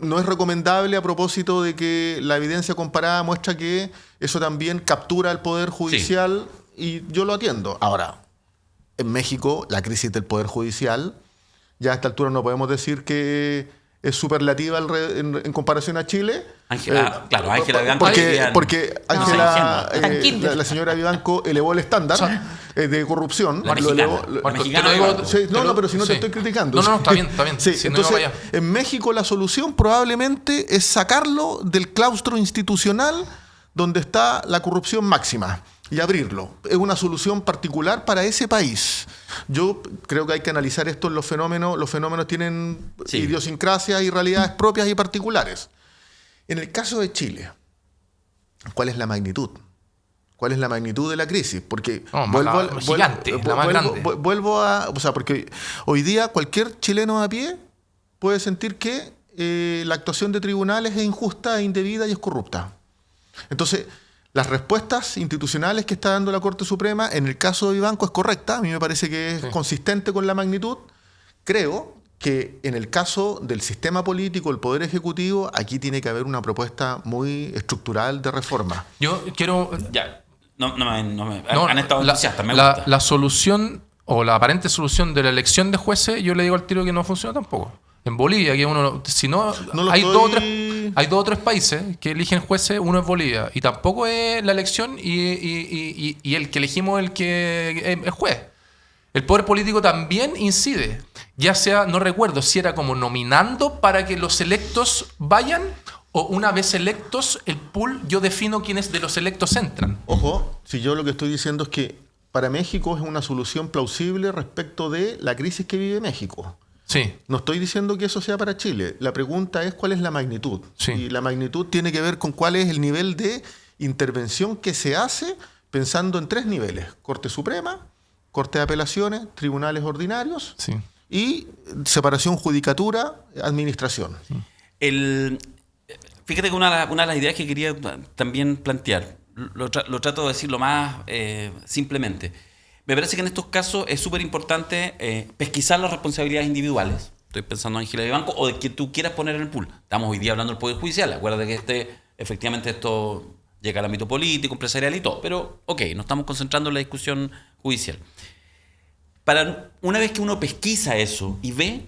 no es recomendable a propósito de que la evidencia comparada muestra que eso también captura el Poder Judicial y yo lo atiendo. Ahora, en México, la crisis del Poder Judicial Ya a esta altura no podemos decir que es superlativa en comparación a Chile. Claro, Ángela Vivanco. Porque Ángela, no. la señora Vivanco elevó el estándar de corrupción. La mexicana. Pero si no te estoy criticando. No, está bien. Sí, Si entonces, en México la solución probablemente es sacarlo del claustro institucional donde está la corrupción máxima y abrirlo. Es una solución particular para ese país. Yo creo que hay que analizar esto en los fenómenos. Los fenómenos tienen idiosincrasias y realidades propias y particulares. En el caso de Chile, ¿cuál es la magnitud? ¿Cuál es la magnitud de la crisis? Porque gigante, la más grande. Porque hoy día cualquier chileno a pie puede sentir que la actuación de tribunales es injusta, e indebida y es corrupta. Entonces, las respuestas institucionales que está dando la Corte Suprema en el caso de Vivanco es correcta. A mí me parece que es consistente con la magnitud. Creo que en el caso del sistema político, el Poder Ejecutivo, aquí tiene que haber una propuesta muy estructural de reforma. Yo quiero... Han estado entusiastas, me gusta. La solución o la aparente solución de la elección de jueces, yo le digo al tiro que no funciona tampoco. En Bolivia, que hay dos o tres países que eligen jueces, uno es Bolivia, y tampoco es la elección y el que elegimos el que es juez. El poder político también incide, ya sea, no recuerdo si era como nominando para que los electos vayan, o una vez electos, el pool, yo defino quiénes de los electos entran. Ojo, si yo lo que estoy diciendo es que para México es una solución plausible respecto de la crisis que vive México. Sí. No estoy diciendo que eso sea para Chile. La pregunta es cuál es la magnitud. Sí. Y la magnitud tiene que ver con cuál es el nivel de intervención que se hace pensando en 3 niveles. Corte Suprema, Corte de Apelaciones, Tribunales Ordinarios y separación judicatura-administración. Fíjate que una de las ideas que quería también plantear, lo trato de decir lo más simplemente. Me parece que en estos casos es súper importante pesquisar las responsabilidades individuales. Estoy pensando en Ángela Vivanco o de que tú quieras poner en el pool. Estamos hoy día hablando del Poder Judicial. Acuérdate que efectivamente esto llega al ámbito político, empresarial y todo. Pero, nos estamos concentrando en la discusión judicial. Una vez que uno pesquisa eso y ve,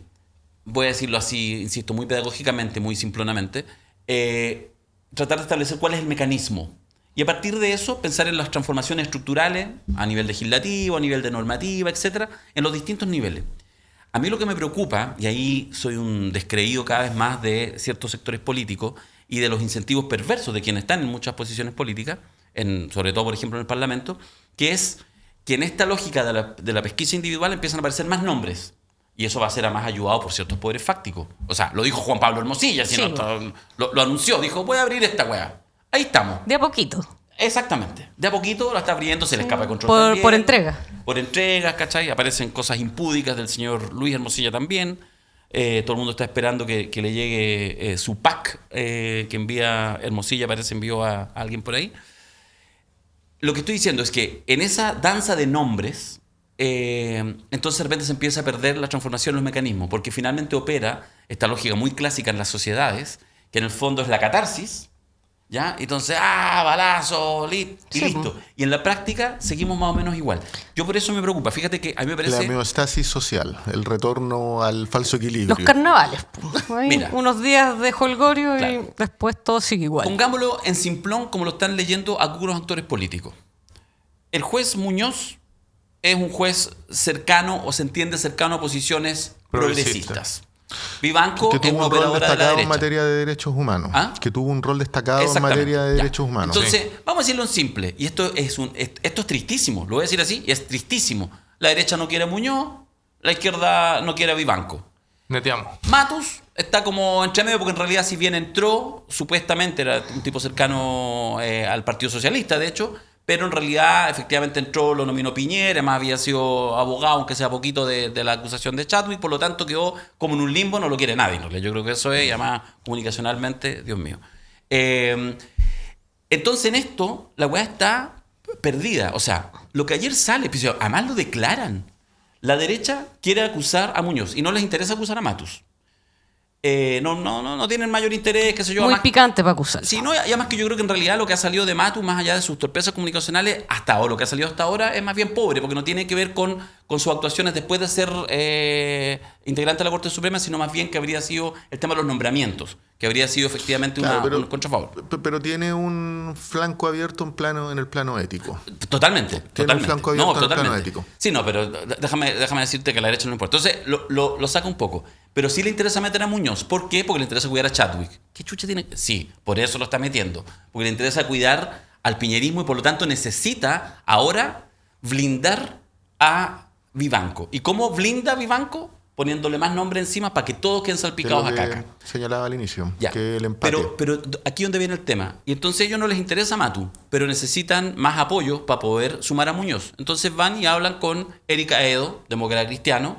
voy a decirlo así, insisto, muy pedagógicamente, muy simplonamente, tratar de establecer cuál es el mecanismo. Y a partir de eso, pensar en las transformaciones estructurales a nivel legislativo, a nivel de normativa, etcétera, en los distintos niveles. A mí lo que me preocupa, y ahí soy un descreído cada vez más de ciertos sectores políticos y de los incentivos perversos de quienes están en muchas posiciones políticas, sobre todo, por ejemplo, en el Parlamento, que es que en esta lógica de la pesquisa individual empiezan a aparecer más nombres. Y eso va a ser además ayudado por ciertos poderes fácticos. O sea, lo dijo Juan Pablo Hermosilla, lo anunció, dijo, voy a abrir esta weá. Ahí estamos. De a poquito. Exactamente. De a poquito la está abriendo, se le escapa de control por entrega. Por entregas, ¿cachai? Aparecen cosas impúdicas del señor Luis Hermosilla también. Todo el mundo está esperando que le llegue su pack que envía Hermosilla, parece envió a alguien por ahí. Lo que estoy diciendo es que en esa danza de nombres, entonces de repente se empieza a perder la transformación en los mecanismos, porque finalmente opera esta lógica muy clásica en las sociedades, que en el fondo es la catarsis, ¿ya? Entonces, balazo, y listo. Y en la práctica seguimos más o menos igual. Yo por eso me preocupa. Fíjate que a mí me parece... La homeostasis social, el retorno al falso equilibrio. Los carnavales. Mira, unos días de jolgorio y después todo sigue igual. Pongámoslo en simplón como lo están leyendo algunos actores políticos. El juez Muñoz es un juez cercano o se entiende cercano a posiciones progresistas. Vivanco que tuvo es una un rol operadora de la destacado en derecha. materia de derechos humanos. Que tuvo un rol destacado en materia de derechos humanos. Entonces, vamos a decirlo en simple. Y esto es tristísimo. Lo voy a decir así. Y es tristísimo. La derecha no quiere a Muñoz. La izquierda no quiere a Vivanco. Neteamos. Matus está como entre medio porque en realidad si bien entró, supuestamente era un tipo cercano al Partido Socialista, de hecho, pero en realidad efectivamente entró, lo nominó Piñera, además había sido abogado, aunque sea poquito, de la acusación de Chadwick, por lo tanto quedó como en un limbo, no lo quiere nadie. Yo creo que eso es, y además comunicacionalmente, Dios mío. Entonces en esto, la weá está perdida. O sea, lo que ayer sale, pues, además lo declaran. La derecha quiere acusar a Muñoz y no les interesa acusar a Matus. No tienen mayor interés, qué sé yo. Muy además, picante para acusar. Sí, no, y además que yo creo que en realidad lo que ha salido de Matus, más allá de sus torpezas comunicacionales, lo que ha salido hasta ahora es más bien pobre, porque no tiene que ver con con sus actuaciones después de ser integrante de la Corte Suprema, sino más bien que habría sido el tema de los nombramientos, que habría sido efectivamente un contrafavor. Pero tiene un flanco abierto en el plano ético. Totalmente. Tiene un flanco abierto en el plano ético. Sí, no, pero déjame decirte que a la derecha no le importa. Entonces, lo saca un poco. Pero sí le interesa meter a Muñoz. ¿Por qué? Porque le interesa cuidar a Chadwick. ¿Qué chucha tiene? Sí, por eso lo está metiendo. Porque le interesa cuidar al piñerismo y por lo tanto necesita ahora blindar a Vivanco. ¿Y cómo blinda a Vivanco? Poniéndole más nombre encima para que todos queden salpicados a caca. Señalaba al inicio, ya. Que el empate. Pero aquí donde viene el tema. Y entonces a ellos no les interesa Matu, pero necesitan más apoyo para poder sumar a Muñoz. Entonces van y hablan con Erika Edo, demócrata cristiano.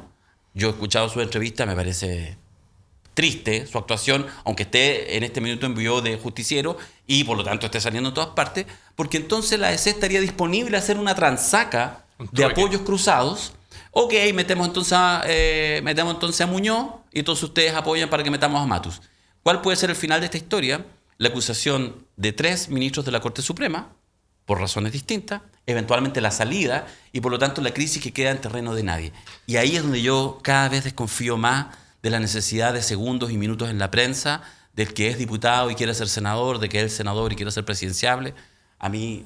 Yo he escuchado su entrevista, me parece triste su actuación, aunque esté en este minuto en vivo de justiciero y por lo tanto esté saliendo en todas partes, porque entonces la DC estaría disponible a hacer una transaca de apoyos cruzados. Ok, metemos entonces a Muñoz y todos ustedes apoyan para que metamos a Matus. ¿Cuál puede ser el final de esta historia? La acusación de 3 ministros de la Corte Suprema, por razones distintas, eventualmente la salida y por lo tanto la crisis que queda en terreno de nadie. Y ahí es donde yo cada vez desconfío más de la necesidad de segundos y minutos en la prensa, del que es diputado y quiere ser senador, de que es senador y quiere ser presidenciable. A mí...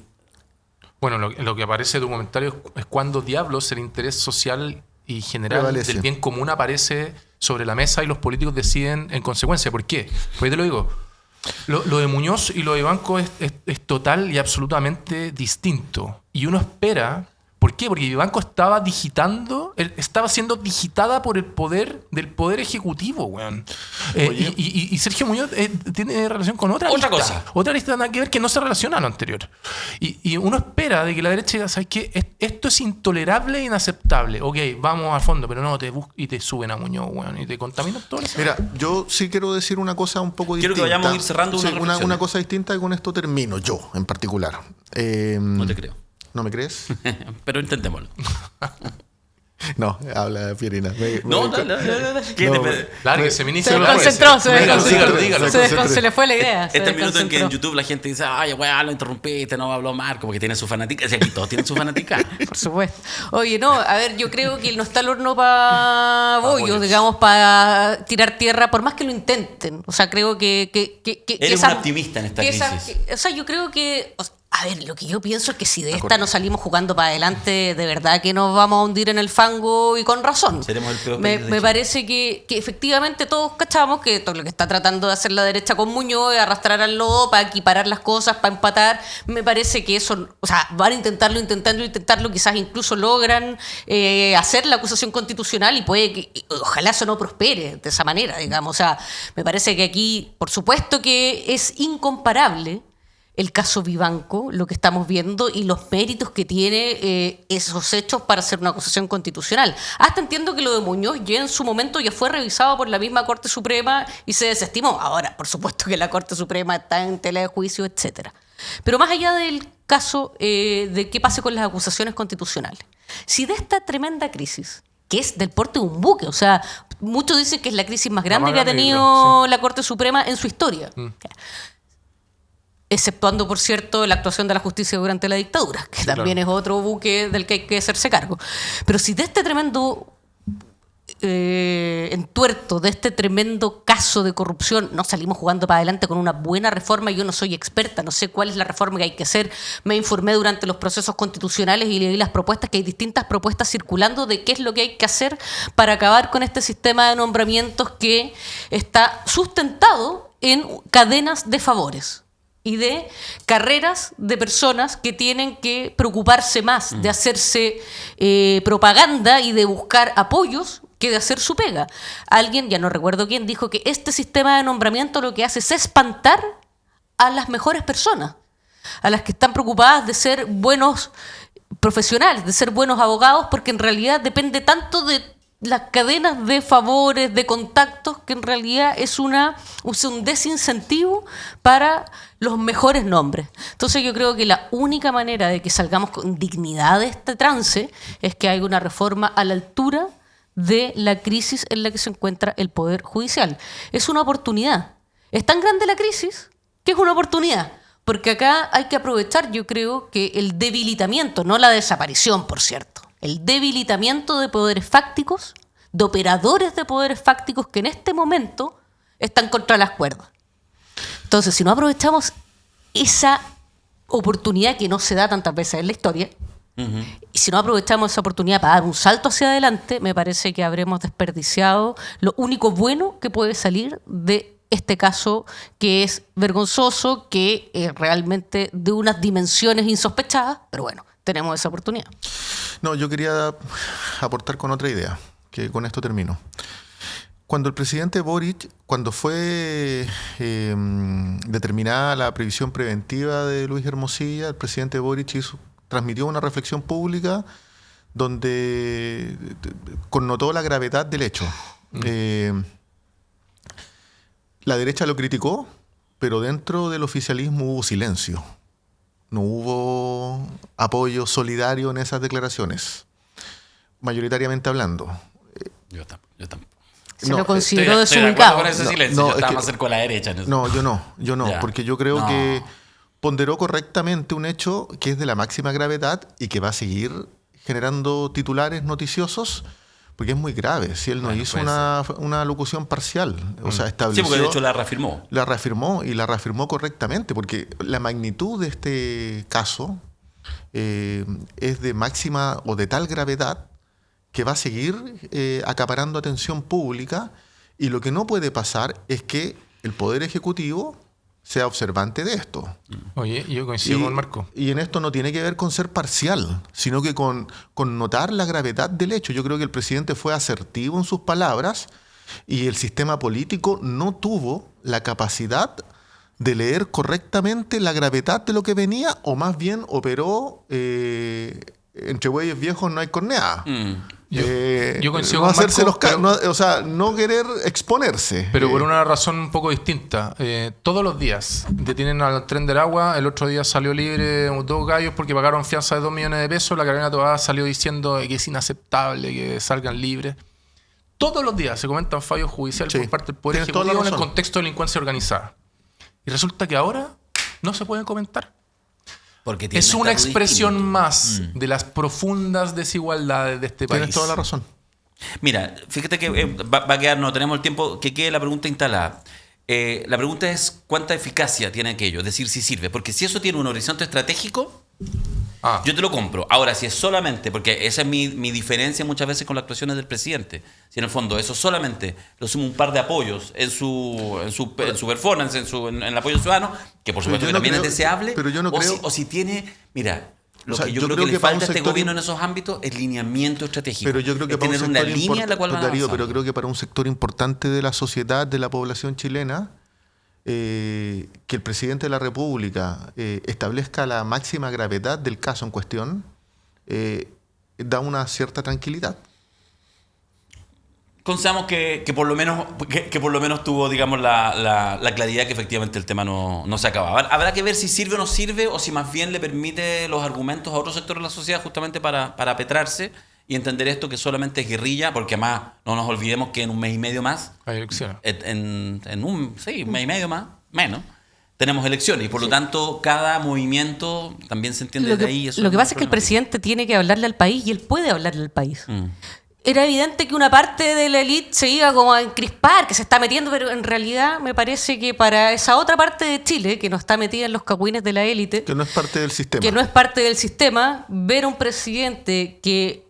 Bueno, lo que aparece en tu comentario es cuando diablos el interés social y general prevalece. del bien común aparece sobre la mesa y los políticos deciden en consecuencia. ¿Por qué? Pues te lo digo. Lo de Muñoz y lo de Vivanco es total y absolutamente distinto. Y uno espera... ¿Por qué? Porque Vivanco estaba siendo digitada por el poder del poder ejecutivo, weón. Y Sergio Muñoz tiene relación con otra lista. Cosa. Otra lista nada que ver que no se relaciona a lo anterior. Y uno espera de que la derecha diga, ¿sabes qué? Esto es intolerable e inaceptable. Ok, vamos al fondo, pero no, y te suben a Muñoz, weón, y te contaminan todo eso. Mira, yo sí quiero decir una cosa un poco distinta. Quiero que vayamos a ir cerrando una cosa distinta y con esto termino, yo en particular. No te creo. ¿No me crees? Pero intentémoslo. No, habla Pierina. Lárguese, ministro. Se desconcentró, Dígalo. Se le fue la idea. Este es el minuto en que en YouTube la gente dice, ay, weá, lo interrumpiste, no habló Marco, porque tiene su fanática. O sea, aquí todos tienen su fanática. Por supuesto. Oye, no, a ver, yo creo que no está el horno para bollos, digamos, para tirar tierra, por más que lo intenten. O sea, creo que Eres un optimista en esta crisis. O sea, yo creo que... A ver, lo que yo pienso es que si de esta no salimos jugando para adelante, de verdad que nos vamos a hundir en el fango y con razón. Seremos el peor Me país de Chile. parece que efectivamente todos cachamos que todo lo que está tratando de hacer la derecha con Muñoz es arrastrar al lodo para equiparar las cosas, para empatar. Me parece que eso, o sea, van a intentarlo, quizás incluso logran hacer la acusación constitucional y ojalá eso no prospere de esa manera, digamos. O sea, me parece que aquí, por supuesto que es incomparable el caso Vivanco, lo que estamos viendo y los méritos que tiene esos hechos para hacer una acusación constitucional. Hasta entiendo que lo de Muñoz ya en su momento ya fue revisado por la misma Corte Suprema y se desestimó. Ahora, por supuesto que la Corte Suprema está en tela de juicio, etcétera. Pero más allá del caso de qué pase con las acusaciones constitucionales, si de esta tremenda crisis, que es del porte de un buque, o sea, muchos dicen que es la crisis más grande que ha tenido la Corte Suprema en su historia, exceptuando, por cierto, la actuación de la justicia durante la dictadura, que también es otro buque del que hay que hacerse cargo. Pero si de este tremendo entuerto, de este tremendo caso de corrupción, no salimos jugando para adelante con una buena reforma, yo no soy experta, no sé cuál es la reforma que hay que hacer, me informé durante los procesos constitucionales y leí las propuestas, que hay distintas propuestas circulando de qué es lo que hay que hacer para acabar con este sistema de nombramientos que está sustentado en cadenas de favores y de carreras de personas que tienen que preocuparse más de hacerse propaganda y de buscar apoyos que de hacer su pega. Alguien, ya no recuerdo quién, dijo que este sistema de nombramiento lo que hace es espantar a las mejores personas, a las que están preocupadas de ser buenos profesionales, de ser buenos abogados, porque en realidad depende tanto de las cadenas de favores, de contactos, que en realidad es un desincentivo para los mejores nombres. Entonces yo creo que la única manera de que salgamos con dignidad de este trance es que haya una reforma a la altura de la crisis en la que se encuentra el Poder Judicial. Es una oportunidad. Es tan grande la crisis que es una oportunidad. Porque acá hay que aprovechar, yo creo, que el debilitamiento, no la desaparición, por cierto, el debilitamiento de poderes fácticos, de operadores de poderes fácticos que en este momento están contra las cuerdas. Entonces, si no aprovechamos esa oportunidad que no se da tantas veces en la historia, y si no aprovechamos esa oportunidad para dar un salto hacia adelante, me parece que habremos desperdiciado lo único bueno que puede salir de este caso, que es vergonzoso, que es realmente de unas dimensiones insospechadas, pero bueno, tenemos esa oportunidad. No, yo quería aportar con otra idea, que con esto termino. Cuando el presidente Boric, cuando fue determinada la previsión preventiva de Luis Hermosilla, el presidente Boric transmitió una reflexión pública donde connotó la gravedad del hecho. La derecha lo criticó, pero dentro del oficialismo hubo silencio. No hubo apoyo solidario en esas declaraciones, mayoritariamente hablando. Yo tampoco. Se lo consideró desubicado. desubicado. Con ese silencio. Yo estaba más cerca de la derecha. No, yo no, Ya. porque yo creo No. que ponderó correctamente un hecho que es de la máxima gravedad y que va a seguir generando titulares noticiosos, porque es muy grave. Si él no Bueno, hizo puede una locución parcial, o sea, Sí, estableció... porque de hecho la reafirmó. La reafirmó correctamente, porque la magnitud de este caso es de máxima o de tal gravedad que va a seguir acaparando atención pública, y lo que no puede pasar es que el Poder Ejecutivo sea observante de esto. Oye, yo coincido con Marco. Y en esto no tiene que ver con ser parcial, sino que con notar la gravedad del hecho. Yo creo que el presidente fue asertivo en sus palabras y el sistema político no tuvo la capacidad de leer correctamente la gravedad de lo que venía, o más bien operó entre bueyes viejos no hay corneada. Yo coincido no con hacerse Marco, no querer exponerse. Pero por una razón un poco distinta. Todos los días detienen al Tren del Agua. El otro día salió libre 2 gallos porque pagaron fianza de 2 millones de pesos. La Carolina Tobar salió diciendo que es inaceptable que salgan libres. Todos los días se comentan fallos judiciales por parte del Poder Tienes toda la Ejecutivo en el razón. contexto de delincuencia organizada. Y resulta que ahora no se pueden comentar. Porque tiene Es un una estatus expresión distinto. más de las profundas desigualdades de este país. Tienes toda la razón. Mira, fíjate que va a quedar, no tenemos el tiempo, que quede la pregunta instalada. La pregunta es cuánta eficacia tiene aquello, es decir, si sirve. Porque si eso tiene un horizonte estratégico, yo te lo compro. Ahora, si es solamente, porque esa es mi diferencia muchas veces con las actuaciones del presidente, si en el fondo eso solamente lo suma un par de apoyos en su performance, en el apoyo ciudadano, que por supuesto yo que no también creo- es deseable, pero yo no creo- o si tiene, mira, lo O sea, que yo yo creo creo que que le para falta a un este sector gobierno en esos ámbitos es lineamiento estratégico. Pero yo creo que es para un tener una sector línea en la cual van Darío, avanzando. pero creo que para un sector importante de la sociedad, de la población chilena, que el presidente de la República establezca la máxima gravedad del caso en cuestión, da una cierta tranquilidad. Consideramos que por lo menos tuvo, digamos, la claridad que efectivamente el tema no se acababa. Habrá que ver si sirve o no sirve, o si más bien le permite los argumentos a otros sectores de la sociedad justamente para petrarse y entender esto que solamente es guerrilla, porque además no nos olvidemos que en un mes y medio más, Hay elecciones. un mes y medio más, menos, tenemos elecciones, y por lo tanto cada movimiento también se entiende Lo de que, ahí. Eso lo que pasa es que el problemático. presidente tiene que hablarle al país, y él puede hablarle al país. Era evidente que una parte de la élite se iba como a encrispar, que se está metiendo, pero en realidad me parece que para esa otra parte de Chile, que no está metida en los cagüines de la élite, Que no es parte del sistema. que no es parte del sistema, ver a un presidente que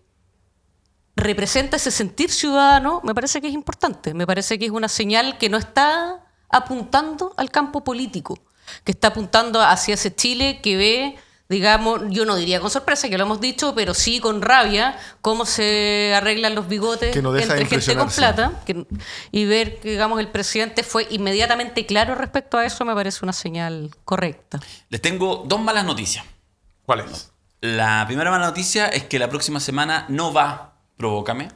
representa ese sentir ciudadano, me parece que es importante. Me parece que es una señal que no está apuntando al campo político, que está apuntando hacia ese Chile que ve, digamos, yo no diría con sorpresa, que lo hemos dicho, pero sí con rabia, cómo se arreglan los bigotes Que no deja de entre gente con impresionarse. plata. Y ver que, digamos, el presidente fue inmediatamente claro respecto a eso, me parece una señal correcta. Les tengo 2 malas noticias. ¿Cuál es? La primera mala noticia es que la próxima semana no va Provócame,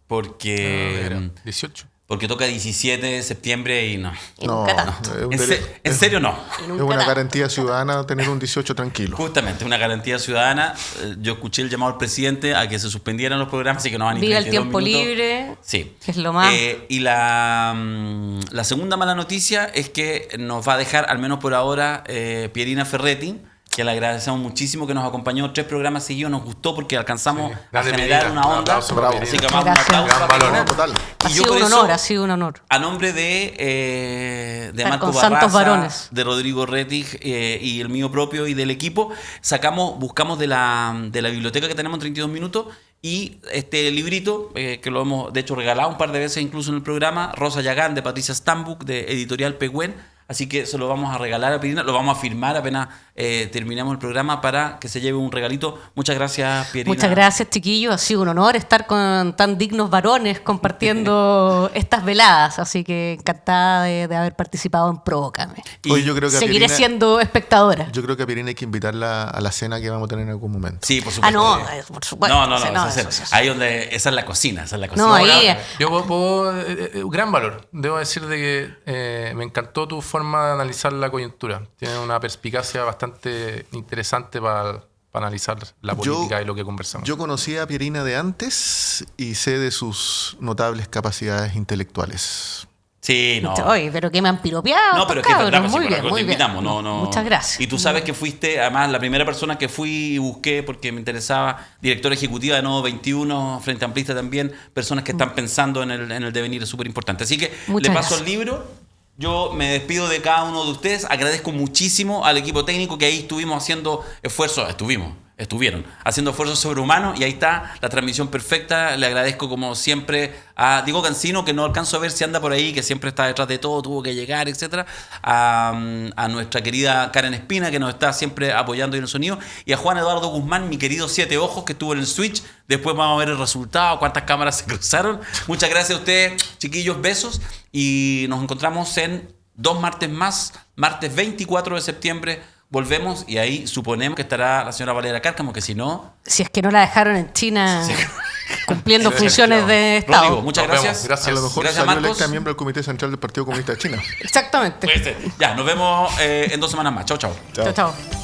porque 18. toca 17 de septiembre y no. Y nunca tanto. es un En, dele- en serio no. Y es nunca una tanto. garantía ciudadana tener un 18 tranquilo. Justamente, una garantía ciudadana. Yo escuché el llamado al presidente a que se suspendieran los programas, así que no van a ni Viva el 32 tiempo minutos. libre, Sí. que es lo más. Y la segunda mala noticia es que nos va a dejar, al menos por ahora, Pierina Ferretti, que le agradecemos muchísimo, que nos acompañó 3 programas seguidos, nos gustó porque alcanzamos Sí. a Grande generar Pirina, una un onda. aplauso para Así Pirina. que más un Gracias. aplauso Gran para valor. Pirina. Total. Ha Y yo sido por un eso, honor, ha sido un honor. a nombre de Estar Marco con santos Barraza, varones. de Rodrigo Rettig y el mío propio y del equipo, buscamos de la biblioteca que tenemos en 32 minutos y este librito, que lo hemos de hecho regalado un par de veces incluso en el programa, Rosa Yagán, de Patricia Stambuk, de Editorial Pehuen. Así que se lo vamos a regalar a Pierina, lo vamos a firmar apenas terminemos el programa para que se lleve un regalito. Muchas gracias, Pierina. Muchas gracias, chiquillos. Ha sido un honor estar con tan dignos varones compartiendo estas veladas. Así que encantada de haber participado en Provócame. Hoy yo creo que a Seguiré Pierina- siendo espectadora. Yo creo que a Pirina hay que invitarla a la cena que vamos a tener en algún momento. Sí, por supuesto. No, por supuesto. No, Eso. ahí donde esa es la cocina, No, ahí. Yo puedo gran valor. Debo decir de que me encantó tu forma de analizar la coyuntura. Tiene una perspicacia bastante interesante para analizar la política y lo que conversamos. Yo conocí a Pierina de antes y sé de sus notables capacidades intelectuales. Sí, no. Oye, pero que me han piropeado. No, pero es estos que es verdad, cabros. pues, Muy sí, por bien, algo muy te bien. invitamos, no. Muchas gracias. Y tú sabes que fuiste, además, la primera persona que fui y busqué, porque me interesaba, directora ejecutiva de Nuevo 21, Frente Amplista también, personas que están pensando en el devenir, es súper importante. Así que Muchas le paso gracias. el libro. Yo me despido de cada uno de ustedes. Agradezco muchísimo al equipo técnico que ahí estuvimos haciendo esfuerzos. Estuvieron haciendo esfuerzos sobrehumanos y ahí está la transmisión perfecta. Le agradezco como siempre a Diego Cancino, que no alcanzo a ver si anda por ahí, que siempre está detrás de todo, tuvo que llegar, etcétera. A nuestra querida Karen Espina, que nos está siempre apoyando en el sonido. Y a Juan Eduardo Guzmán, mi querido Siete Ojos, que estuvo en el Switch. Después vamos a ver el resultado, cuántas cámaras se cruzaron. Muchas gracias a ustedes, chiquillos, besos. Y nos encontramos en 2 martes más, martes 24 de septiembre. Volvemos y ahí suponemos que estará la señora Valeria Cárcamo, que si no... Si es que no la dejaron en China cumpliendo funciones de Estado. Rodrigo, muchas Nos vemos. gracias. Gracias. A lo mejor Gracias, salió Marcos. electa miembro del Comité Central del Partido Comunista de China. Exactamente. Ya, nos vemos en 2 semanas más. Chao, chao. Chao, chao.